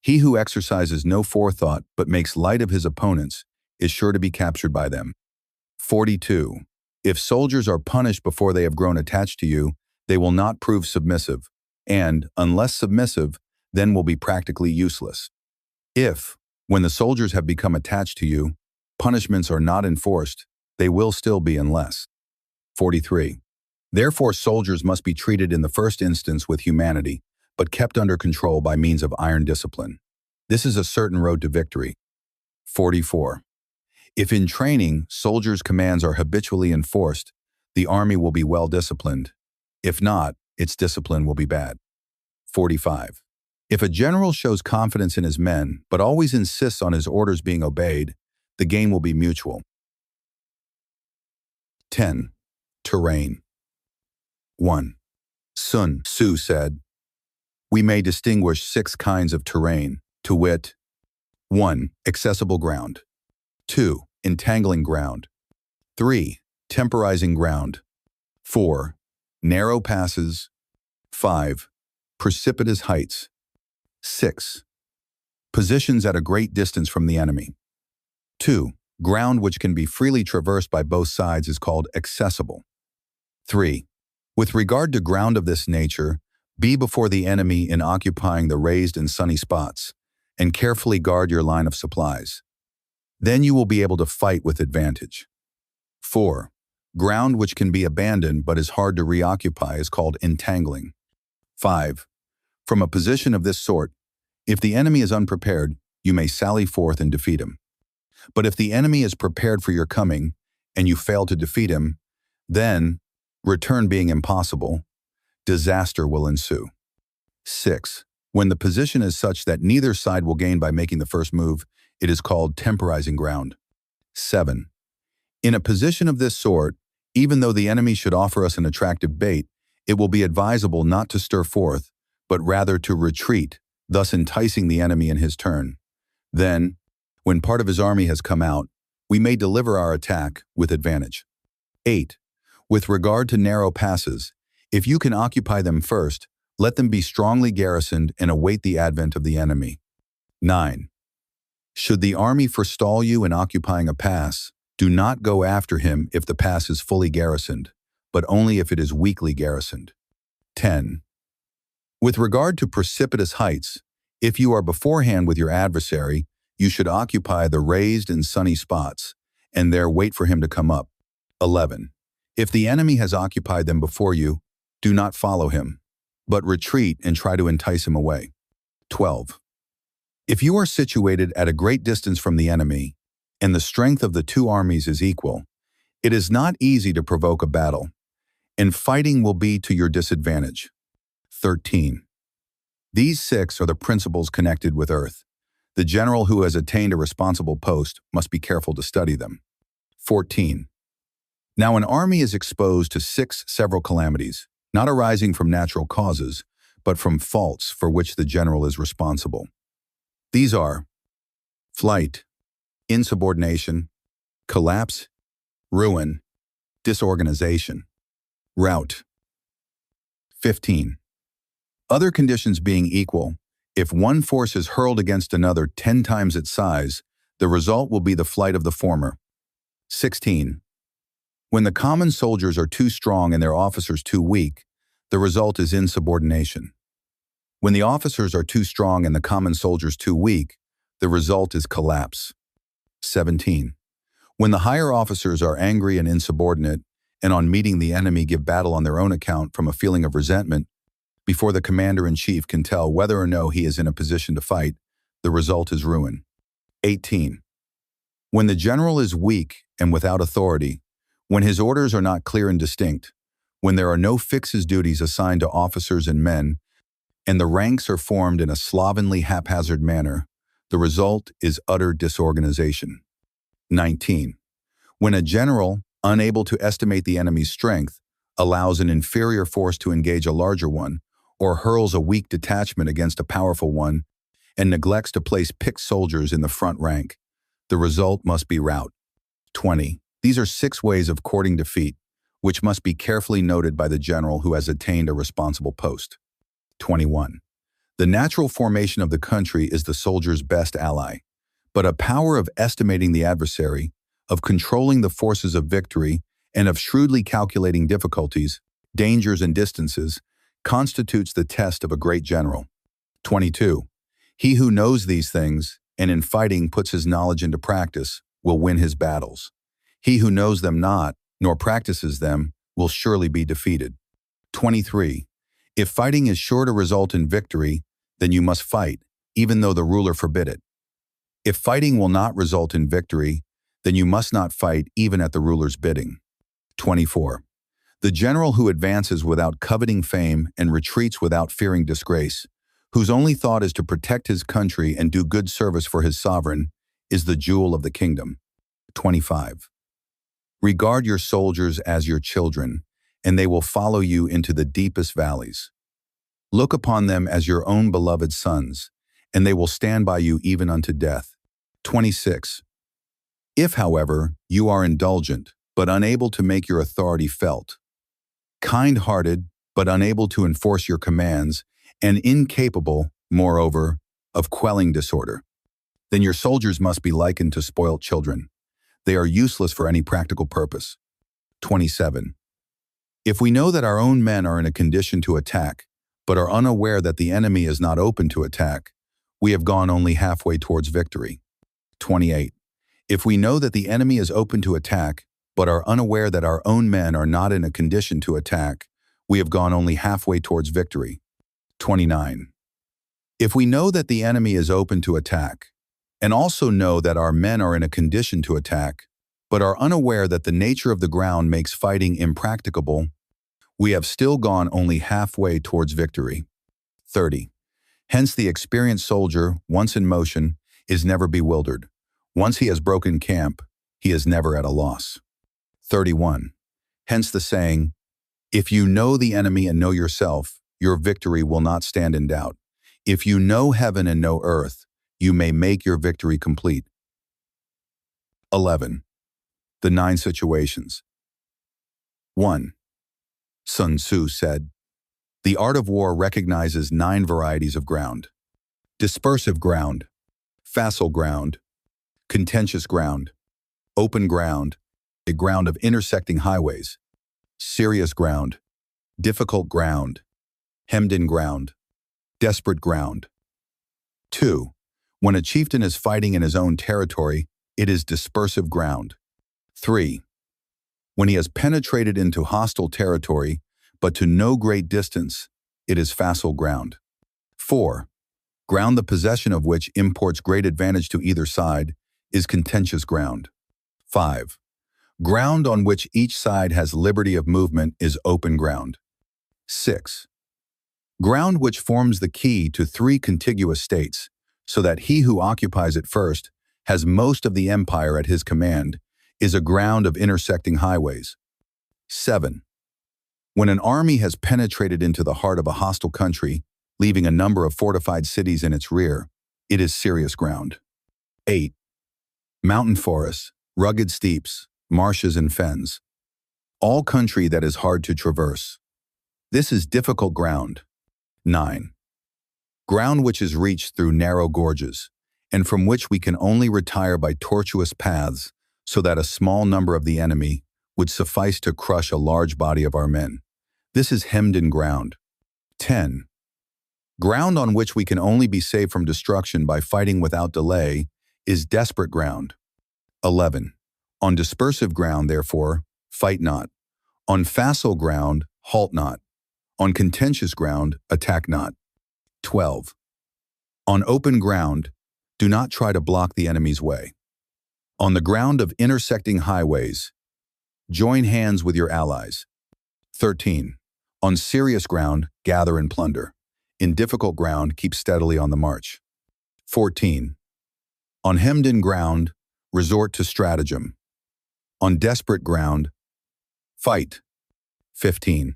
He who exercises no forethought but makes light of his opponents is sure to be captured by them. 42. If soldiers are punished before they have grown attached to you, they will not prove submissive, and, unless submissive, then will be practically useless. If, when the soldiers have become attached to you, punishments are not enforced, they will still be unless. 43. Therefore, soldiers must be treated in the first instance with humanity, but kept under control by means of iron discipline. This is a certain road to victory. 44. If in training, soldiers' commands are habitually enforced, the army will be well disciplined. If not, its discipline will be bad. 45. If a general shows confidence in his men, but always insists on his orders being obeyed, the gain will be mutual. 10. Terrain. 1. Sun Tzu said, "We may distinguish 6 kinds of terrain, to wit, 1. Accessible ground. 2. Entangling ground. 3. Temporizing ground. 4. Narrow passes. 5. Precipitous heights. 6. Positions at a great distance from the enemy. 2. Ground which can be freely traversed by both sides is called accessible. 3. With regard to ground of this nature, be before the enemy in occupying the raised and sunny spots, and carefully guard your line of supplies. Then you will be able to fight with advantage. 4. Ground which can be abandoned but is hard to reoccupy is called entangling. 5. From a position of this sort, if the enemy is unprepared, you may sally forth and defeat him. But if the enemy is prepared for your coming, and you fail to defeat him, then, return being impossible, disaster will ensue. 6. When the position is such that neither side will gain by making the first move, it is called temporizing ground. 7. In a position of this sort, even though the enemy should offer us an attractive bait, it will be advisable not to stir forth, but rather to retreat, thus enticing the enemy in his turn. Then, when part of his army has come out, we may deliver our attack with advantage. 8. With regard to narrow passes, if you can occupy them first, let them be strongly garrisoned and await the advent of the enemy. 9. Should the army forestall you in occupying a pass, do not go after him if the pass is fully garrisoned, but only if it is weakly garrisoned. 10. With regard to precipitous heights, if you are beforehand with your adversary, you should occupy the raised and sunny spots, and there wait for him to come up. 11. If the enemy has occupied them before you, do not follow him, but retreat and try to entice him away. 12. If you are situated at a great distance from the enemy, and the strength of the two armies is equal, it is not easy to provoke a battle, and fighting will be to your disadvantage. 13. These 6 are the principles connected with earth. The general who has attained a responsible post must be careful to study them. 14. Now an army is exposed to 6 several calamities, not arising from natural causes, but from faults for which the general is responsible. These are flight, insubordination, collapse, ruin, disorganization, rout. 15. Other conditions being equal, if one force is hurled against another 10 times its size, the result will be the flight of the former. 16. When the common soldiers are too strong and their officers too weak, the result is insubordination. When the officers are too strong and the common soldiers too weak, the result is collapse. 17. When the higher officers are angry and insubordinate, and on meeting the enemy give battle on their own account from a feeling of resentment, before the commander-in-chief can tell whether or no he is in a position to fight, the result is ruin. 18. When the general is weak and without authority, when his orders are not clear and distinct, when there are no fixed duties assigned to officers and men, and the ranks are formed in a slovenly, haphazard manner, the result is utter disorganization. 19. When a general, unable to estimate the enemy's strength, allows an inferior force to engage a larger one, or hurls a weak detachment against a powerful one, and neglects to place picked soldiers in the front rank, the result must be rout. 20. These are 6 ways of courting defeat, which must be carefully noted by the general who has attained a responsible post. 21. The natural formation of the country is the soldier's best ally, but a power of estimating the adversary, of controlling the forces of victory, and of shrewdly calculating difficulties, dangers, and distances, constitutes the test of a great general. 22. He who knows these things, and in fighting puts his knowledge into practice, will win his battles. He who knows them not, nor practices them, will surely be defeated. 23. If fighting is sure to result in victory, then you must fight, even though the ruler forbid it. If fighting will not result in victory, then you must not fight even at the ruler's bidding. 24. The general who advances without coveting fame and retreats without fearing disgrace, whose only thought is to protect his country and do good service for his sovereign, is the jewel of the kingdom. 25. Regard your soldiers as your children, and they will follow you into the deepest valleys. Look upon them as your own beloved sons, and they will stand by you even unto death. 26. If, however, you are indulgent, but unable to make your authority felt, kind-hearted, but unable to enforce your commands, and incapable, moreover, of quelling disorder, then your soldiers must be likened to spoilt children. They are useless for any practical purpose. 27. If we know that our own men are in a condition to attack, but are unaware that the enemy is not open to attack, we have gone only halfway towards victory. 28. If we know that the enemy is open to attack, but are unaware that our own men are not in a condition to attack, we have gone only halfway towards victory. 29. If we know that the enemy is open to attack, and also know that our men are in a condition to attack, but are unaware that the nature of the ground makes fighting impracticable, we have still gone only halfway towards victory. 30. Hence the experienced soldier, once in motion, is never bewildered. Once he has broken camp, he is never at a loss. 31. Hence the saying, if you know the enemy and know yourself, your victory will not stand in doubt. If you know heaven and know earth, you may make your victory complete. 11. The 9 situations. 1. Sun Tzu said, the art of war recognizes 9 varieties of ground. Dispersive ground, facile ground, contentious ground, open ground, a ground of intersecting highways, serious ground, difficult ground, hemmed-in ground, desperate ground. 2. When a chieftain is fighting in his own territory, it is dispersive ground. 3. When he has penetrated into hostile territory, but to no great distance, it is facile ground. 4. Ground the possession of which imports great advantage to either side is contentious ground. 5. Ground on which each side has liberty of movement is open ground. 6. Ground which forms the key to 3 contiguous states, so that he who occupies it first has most of the empire at his command, is a ground of intersecting highways. 7. When an army has penetrated into the heart of a hostile country, leaving a number of fortified cities in its rear, it is serious ground. 8. Mountain forests, rugged steeps, marshes and fens. All country that is hard to traverse. This is difficult ground. 9. Ground which is reached through narrow gorges, and from which we can only retire by tortuous paths, so that a small number of the enemy would suffice to crush a large body of our men. This is hemmed-in ground. 10. Ground on which we can only be saved from destruction by fighting without delay is desperate ground. 11. On dispersive ground, therefore, fight not. On facile ground, halt not. On contentious ground, attack not. 12. On open ground, do not try to block the enemy's way. On the ground of intersecting highways, join hands with your allies. 13. On serious ground, gather and plunder. In difficult ground, keep steadily on the march. 14. On hemmed-in ground, resort to stratagem. On desperate ground, fight. 15.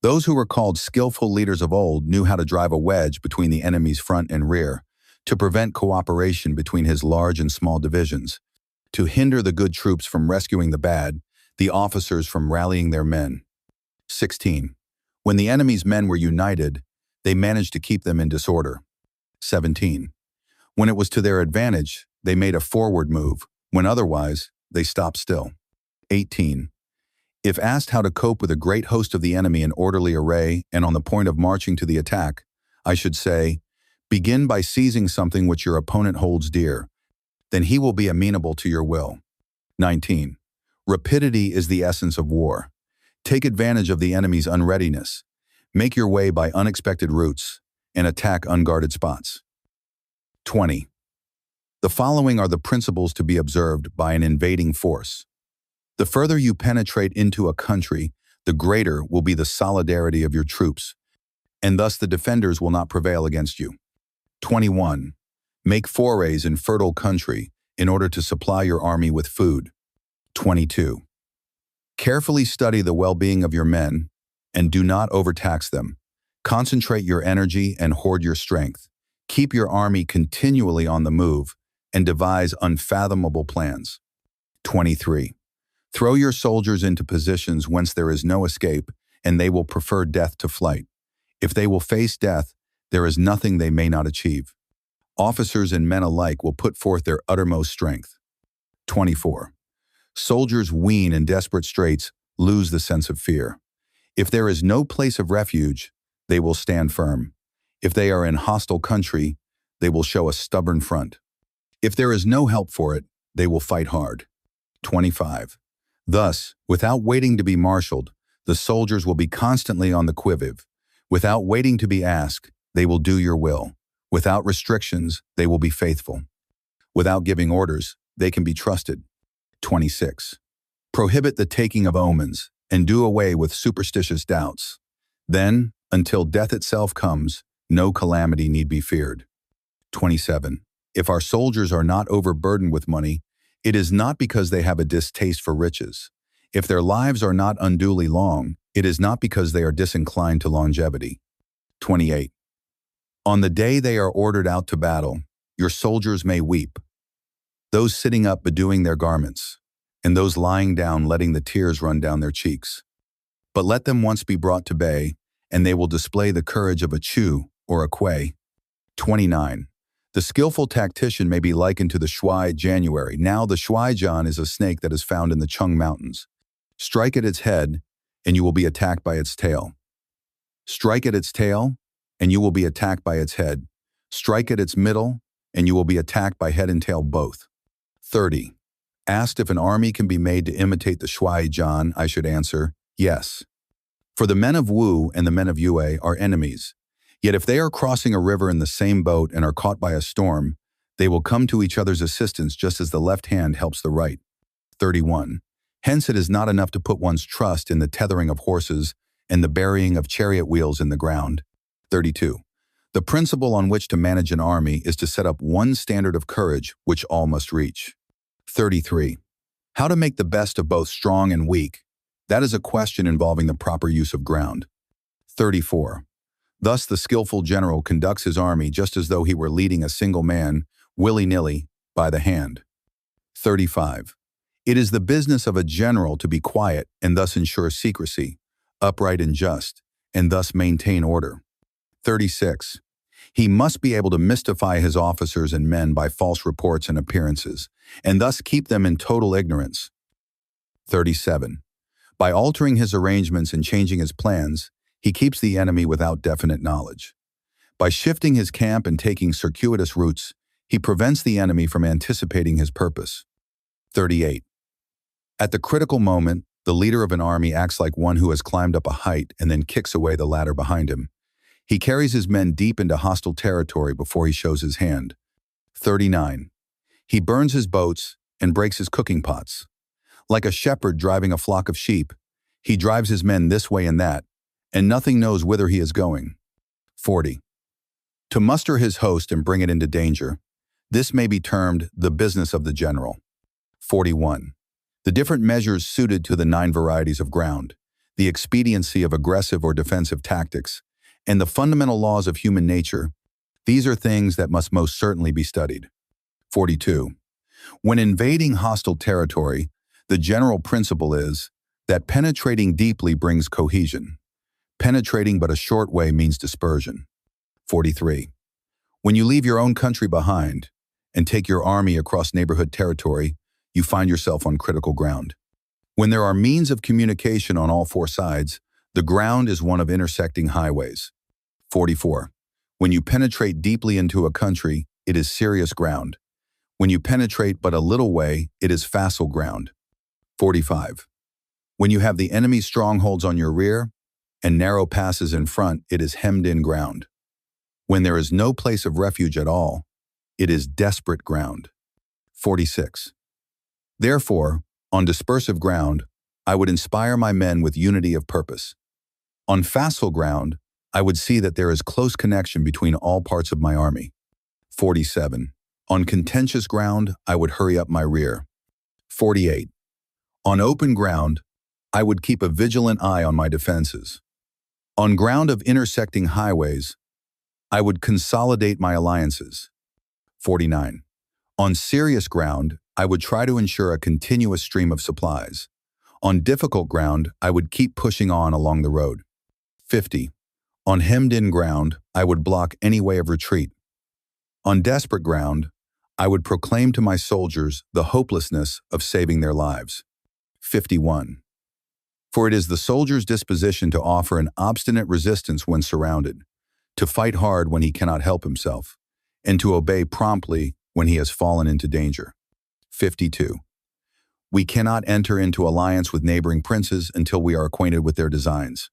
Those who were called skillful leaders of old knew how to drive a wedge between the enemy's front and rear, to prevent cooperation between his large and small divisions, to hinder the good troops from rescuing the bad, the officers from rallying their men. 16. When the enemy's men were united, they managed to keep them in disorder. 17. When it was to their advantage, they made a forward move. When otherwise, they stopped still. 18. If asked how to cope with a great host of the enemy in orderly array and on the point of marching to the attack, I should say, begin by seizing something which your opponent holds dear. Then he will be amenable to your will. 19. Rapidity is the essence of war. Take advantage of the enemy's unreadiness. Make your way by unexpected routes and attack unguarded spots. 20. The following are the principles to be observed by an invading force. The further you penetrate into a country, the greater will be the solidarity of your troops, and thus the defenders will not prevail against you. 21. Make forays in fertile country in order to supply your army with food. 22. Carefully study the well-being of your men and do not overtax them. Concentrate your energy and hoard your strength. Keep your army continually on the move and devise unfathomable plans. 23. Throw your soldiers into positions whence there is no escape, and they will prefer death to flight. If they will face death, there is nothing they may not achieve. Officers and men alike will put forth their uttermost strength. 24. Soldiers wean in desperate straits lose the sense of fear. If there is no place of refuge, they will stand firm. If they are in hostile country, they will show a stubborn front. If there is no help for it, they will fight hard. 25. Thus, without waiting to be marshaled, the soldiers will be constantly on the qui vive. Without waiting to be asked, they will do your will. Without restrictions, they will be faithful. Without giving orders, they can be trusted. 26. Prohibit the taking of omens and do away with superstitious doubts. Then, until death itself comes, no calamity need be feared. 27. If our soldiers are not overburdened with money, it is not because they have a distaste for riches. If their lives are not unduly long, it is not because they are disinclined to longevity. 28. On the day they are ordered out to battle, your soldiers may weep, those sitting up bedewing their garments, and those lying down letting the tears run down their cheeks. But let them once be brought to bay, and they will display the courage of a Chu or a Kuei. 29. The skillful tactician may be likened to the Shuai January. Now the Shuaijan is a snake that is found in the Chung Mountains. Strike at its head, and you will be attacked by its tail. Strike at its tail, and you will be attacked by its head. Strike at its middle, and you will be attacked by head and tail both. 30. Asked if an army can be made to imitate the Shuaijan, I should answer, yes. For the men of Wu and the men of Yue are enemies. Yet if they are crossing a river in the same boat and are caught by a storm, they will come to each other's assistance just as the left hand helps the right. 31. Hence it is not enough to put one's trust in the tethering of horses and the burying of chariot wheels in the ground. 32. The principle on which to manage an army is to set up one standard of courage which all must reach. 33. How to make the best of both strong and weak. That is a question involving the proper use of ground. 34. Thus the skillful general conducts his army just as though he were leading a single man, willy-nilly, by the hand. 35. It is the business of a general to be quiet and thus ensure secrecy, upright and just, and thus maintain order. 36. He must be able to mystify his officers and men by false reports and appearances, and thus keep them in total ignorance. 37. By altering his arrangements and changing his plans, he keeps the enemy without definite knowledge. By shifting his camp and taking circuitous routes, he prevents the enemy from anticipating his purpose. 38. At the critical moment, the leader of an army acts like one who has climbed up a height and then kicks away the ladder behind him. He carries his men deep into hostile territory before he shows his hand. 39. He burns his boats and breaks his cooking pots. Like a shepherd driving a flock of sheep, he drives his men this way and that, and nothing knows whither he is going. 40. To muster his host and bring it into danger, this may be termed the business of the general. 41. The different measures suited to the 9 varieties of ground, the expediency of aggressive or defensive tactics, and the fundamental laws of human nature, these are things that must most certainly be studied. 42. When invading hostile territory, the general principle is that penetrating deeply brings cohesion. Penetrating but a short way means dispersion. 43. When you leave your own country behind and take your army across neighborhood territory, you find yourself on critical ground. When there are means of communication on all 4 sides, the ground is one of intersecting highways. 44. When you penetrate deeply into a country, it is serious ground. When you penetrate but a little way, it is facile ground. 45. When you have the enemy's strongholds on your rear and narrow passes in front, it is hemmed-in ground. When there is no place of refuge at all, it is desperate ground. 46. Therefore, on dispersive ground, I would inspire my men with unity of purpose. On facile ground, I would see that there is close connection between all parts of my army. 47. On contentious ground, I would hurry up my rear. 48. On open ground, I would keep a vigilant eye on my defenses. On ground of intersecting highways, I would consolidate my alliances. 49. On serious ground, I would try to ensure a continuous stream of supplies. On difficult ground, I would keep pushing on along the road. 50. On hemmed-in ground, I would block any way of retreat. On desperate ground, I would proclaim to my soldiers the hopelessness of saving their lives. 51. For it is the soldier's disposition to offer an obstinate resistance when surrounded, to fight hard when he cannot help himself, and to obey promptly when he has fallen into danger. 52. We cannot enter into alliance with neighboring princes until we are acquainted with their designs.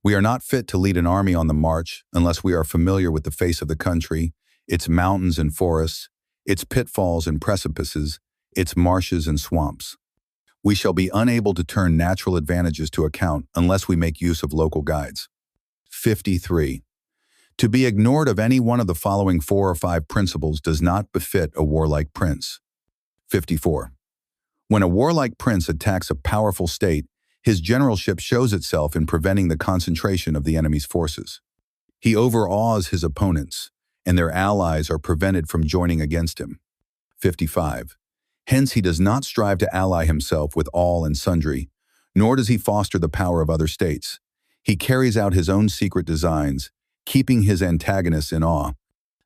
We are not fit to lead an army on the march unless we are familiar with the face of the country, its mountains and forests, its pitfalls and precipices, its marshes and swamps. We shall be unable to turn natural advantages to account unless we make use of local guides. 53. To be ignored of any one of the following 4 or 5 principles does not befit a warlike prince. 54. When a warlike prince attacks a powerful state, his generalship shows itself in preventing the concentration of the enemy's forces. He overawes his opponents, and their allies are prevented from joining against him. 55. Hence he does not strive to ally himself with all and sundry, nor does he foster the power of other states. He carries out his own secret designs, keeping his antagonists in awe.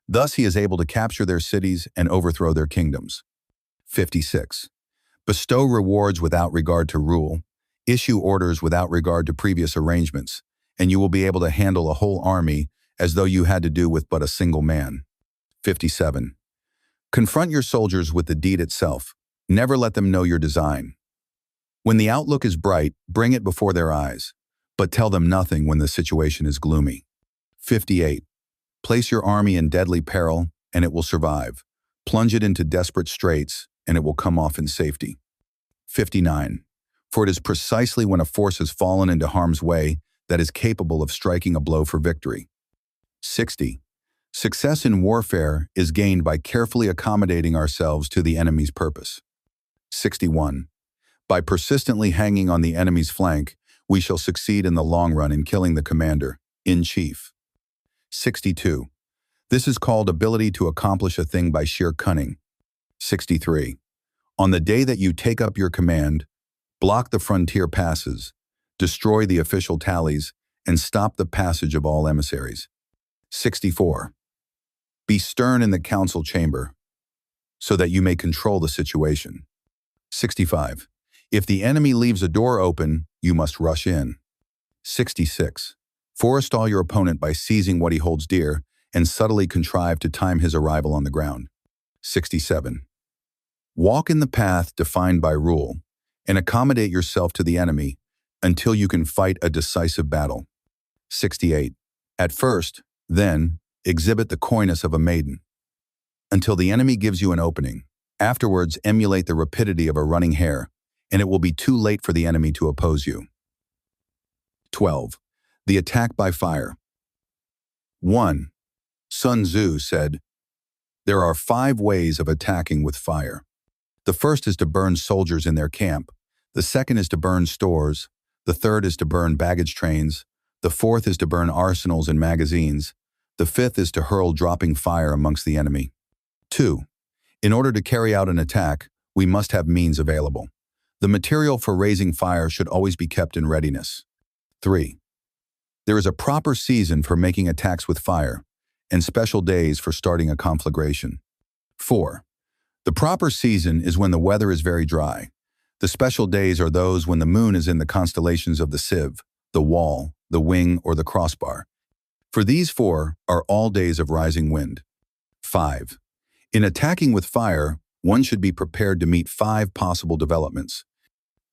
Thus he is able to capture their cities and overthrow their kingdoms. 56. Bestow rewards without regard to rule, issue orders without regard to previous arrangements, and you will be able to handle a whole army as though you had to do with but a single man. 57. Confront your soldiers with the deed itself. Never let them know your design. When the outlook is bright, bring it before their eyes, but tell them nothing when the situation is gloomy. 58. Place your army in deadly peril, and it will survive. Plunge it into desperate straits, and it will come off in safety. 59. For it is precisely when a force has fallen into harm's way that is capable of striking a blow for victory. 60. Success in warfare is gained by carefully accommodating ourselves to the enemy's purpose. 61. By persistently hanging on the enemy's flank, we shall succeed in the long run in killing the commander-in-chief. 62. This is called ability to accomplish a thing by sheer cunning. 63. On the day that you take up your command, block the frontier passes, destroy the official tallies, and stop the passage of all emissaries. 64. Be stern in the council chamber, so that you may control the situation. 65. If the enemy leaves a door open, you must rush in. 66. Forestall your opponent by seizing what he holds dear and subtly contrive to time his arrival on the ground. 67. Walk in the path defined by rule and accommodate yourself to the enemy until you can fight a decisive battle. 68. At first, then, exhibit the coyness of a maiden until the enemy gives you an opening. Afterwards, emulate the rapidity of a running hare, and it will be too late for the enemy to oppose you. 12. The attack by fire. 1. Sun Tzu said, "There are 5 ways of attacking with fire. The first is to burn soldiers in their camp. The second is to burn stores. The third is to burn baggage trains. The fourth is to burn arsenals and magazines. The fifth is to hurl dropping fire amongst the enemy." 2. In order to carry out an attack, we must have means available. The material for raising fire should always be kept in readiness. 3. There is a proper season for making attacks with fire, and special days for starting a conflagration. 4. The proper season is when the weather is very dry. The special days are those when the moon is in the constellations of the sieve, the wall, the wing, or the crossbar. For these 4 are all days of rising wind. 5. In attacking with fire, one should be prepared to meet 5 possible developments.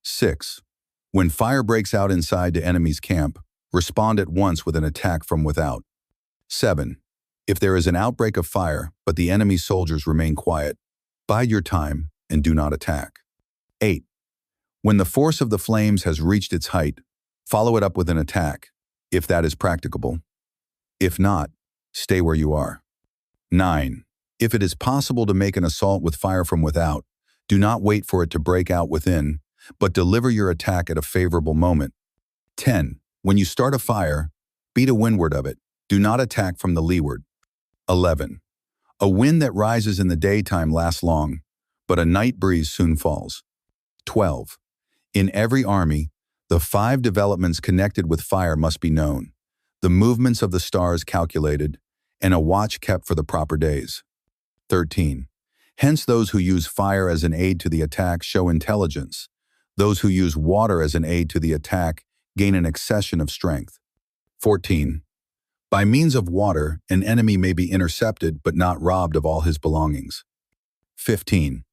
6. When fire breaks out inside the enemy's camp, respond at once with an attack from without. 7. If there is an outbreak of fire, but the enemy's soldiers remain quiet, bide your time and do not attack. 8. When the force of the flames has reached its height, follow it up with an attack, if that is practicable. If not, stay where you are. 9. If it is possible to make an assault with fire from without, do not wait for it to break out within, but deliver your attack at a favorable moment. 10. When you start a fire, be to windward of it. Do not attack from the leeward. 11. A wind that rises in the daytime lasts long, but a night breeze soon falls. 12. In every army, the 5 developments connected with fire must be known, the movements of the stars calculated, and a watch kept for the proper days. 13. Hence those who use fire as an aid to the attack show intelligence. Those who use water as an aid to the attack gain an accession of strength. 14. By means of water, an enemy may be intercepted but not robbed of all his belongings. 15.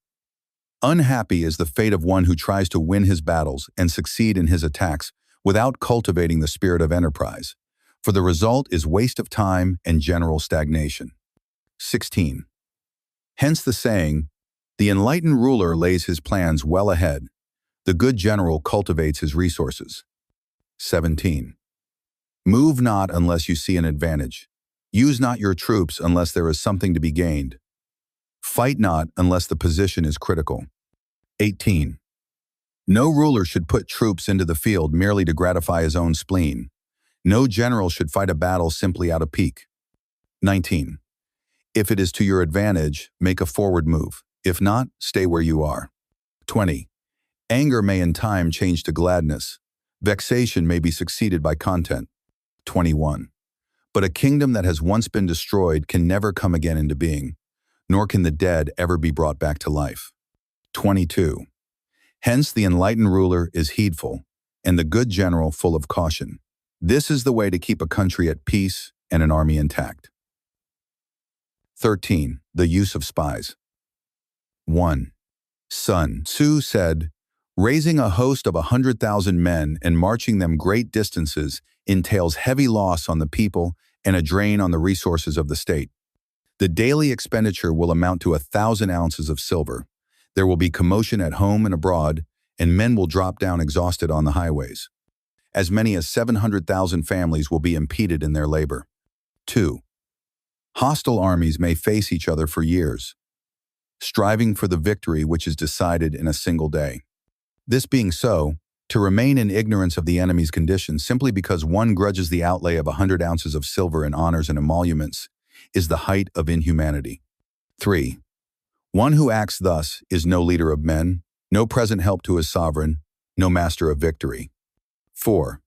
Unhappy is the fate of one who tries to win his battles and succeed in his attacks without cultivating the spirit of enterprise, for the result is waste of time and general stagnation. 16. Hence the saying, "The enlightened ruler lays his plans well ahead. The good general cultivates his resources." 17. Move not unless you see an advantage. Use not your troops unless there is something to be gained. Fight not unless the position is critical. 18. No ruler should put troops into the field merely to gratify his own spleen. No general should fight a battle simply out of pique. 19. If it is to your advantage, make a forward move. If not, stay where you are. 20. Anger may in time change to gladness. Vexation may be succeeded by content. 21. But a kingdom that has once been destroyed can never come again into being, nor can the dead ever be brought back to life. 22. Hence the enlightened ruler is heedful, and the good general full of caution. This is the way to keep a country at peace and an army intact. 13. The use of spies. 1. Sun Tzu said, "Raising a host of 100,000 men and marching them great distances entails heavy loss on the people and a drain on the resources of the state. The daily expenditure will amount to 1,000 ounces of silver. There will be commotion at home and abroad, and men will drop down exhausted on the highways. As many as 700,000 families will be impeded in their labor." 2. Hostile armies may face each other for years, striving for the victory which is decided in a single day. This being so, to remain in ignorance of the enemy's condition simply because one grudges the outlay of 100 ounces of silver in honors and emoluments is the height of inhumanity. 3. One who acts thus is no leader of men, no present help to his sovereign, no master of victory. 4.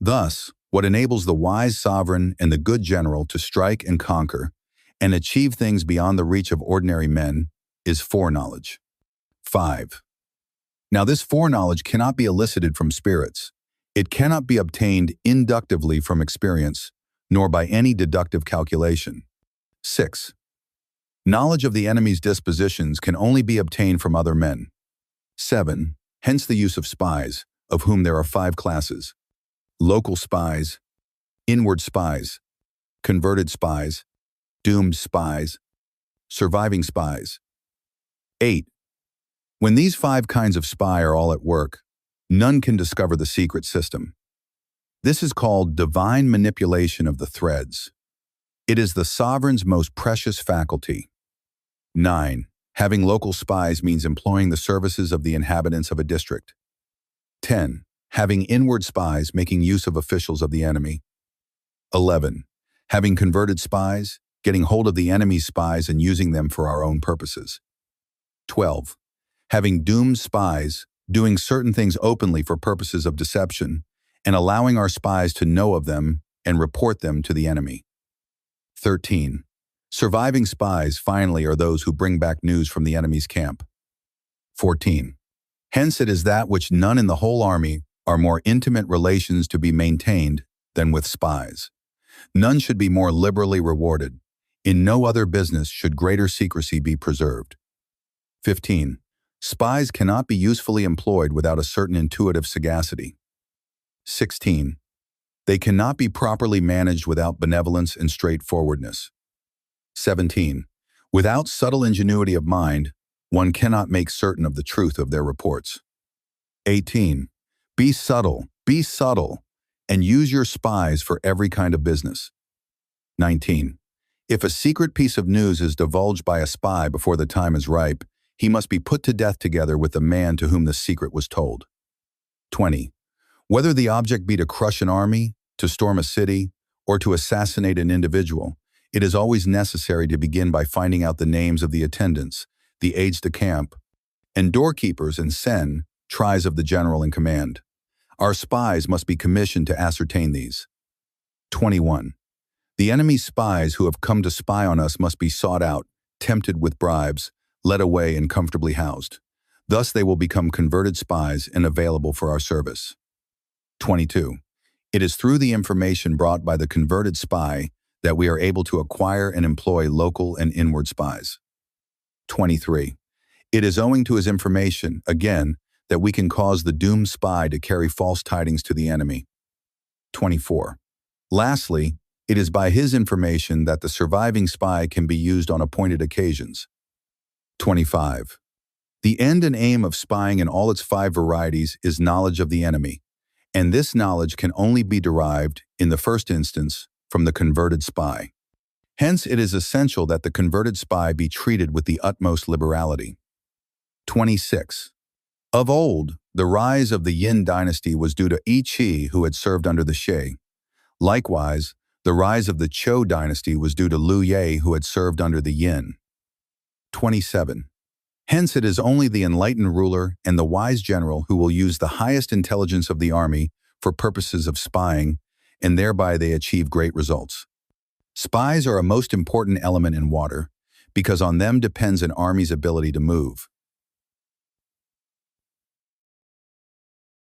Thus, what enables the wise sovereign and the good general to strike and conquer and achieve things beyond the reach of ordinary men is foreknowledge. 5. Now this foreknowledge cannot be elicited from spirits. It cannot be obtained inductively from experience, nor by any deductive calculation. 6. Knowledge of the enemy's dispositions can only be obtained from other men. 7. Hence the use of spies, of whom there are 5 classes: local spies, inward spies, converted spies, doomed spies, surviving spies. 8. When these 5 kinds of spy are all at work, none can discover the secret system. This is called divine manipulation of the threads. It is the sovereign's most precious faculty. 9. Having local spies means employing the services of the inhabitants of a district. 10. Having inward spies making use of officials of the enemy. 11. Having converted spies, getting hold of the enemy's spies and using them for our own purposes. 12. Having doomed spies, doing certain things openly for purposes of deception, and allowing our spies to know of them and report them to the enemy. 13. Surviving spies, finally, are those who bring back news from the enemy's camp. 14. Hence it is that which none in the whole army are more intimate relations to be maintained than with spies. None should be more liberally rewarded. In no other business should greater secrecy be preserved. 15. Spies cannot be usefully employed without a certain intuitive sagacity. 16. They cannot be properly managed without benevolence and straightforwardness. 17. Without subtle ingenuity of mind, one cannot make certain of the truth of their reports. 18. Be subtle, and use your spies for every kind of business. 19. If a secret piece of news is divulged by a spy before the time is ripe, he must be put to death together with the man to whom the secret was told. 20. Whether the object be to crush an army, to storm a city, or to assassinate an individual, it is always necessary to begin by finding out the names of the attendants, the aides-de-camp, and doorkeepers and tries of the general in command. Our spies must be commissioned to ascertain these. 21. The enemy's spies who have come to spy on us must be sought out, tempted with bribes, led away and comfortably housed. Thus they will become converted spies and available for our service. 22. It is through the information brought by the converted spy that we are able to acquire and employ local and inward spies. 23. It is owing to his information, again, that we can cause the doomed spy to carry false tidings to the enemy. 24. Lastly, it is by his information that the surviving spy can be used on appointed occasions. 25. The end and aim of spying in all its 5 varieties is knowledge of the enemy, and this knowledge can only be derived, in the first instance, from the converted spy. Hence, it is essential that the converted spy be treated with the utmost liberality. 26. Of old, the rise of the Yin dynasty was due to Yi Qi, who had served under the Shi. Likewise, the rise of the Zhou dynasty was due to Liu Ye, who had served under the Yin. 27. Hence it is only the enlightened ruler and the wise general who will use the highest intelligence of the army for purposes of spying, and thereby they achieve great results. Spies are a most important element in water, because on them depends an army's ability to move.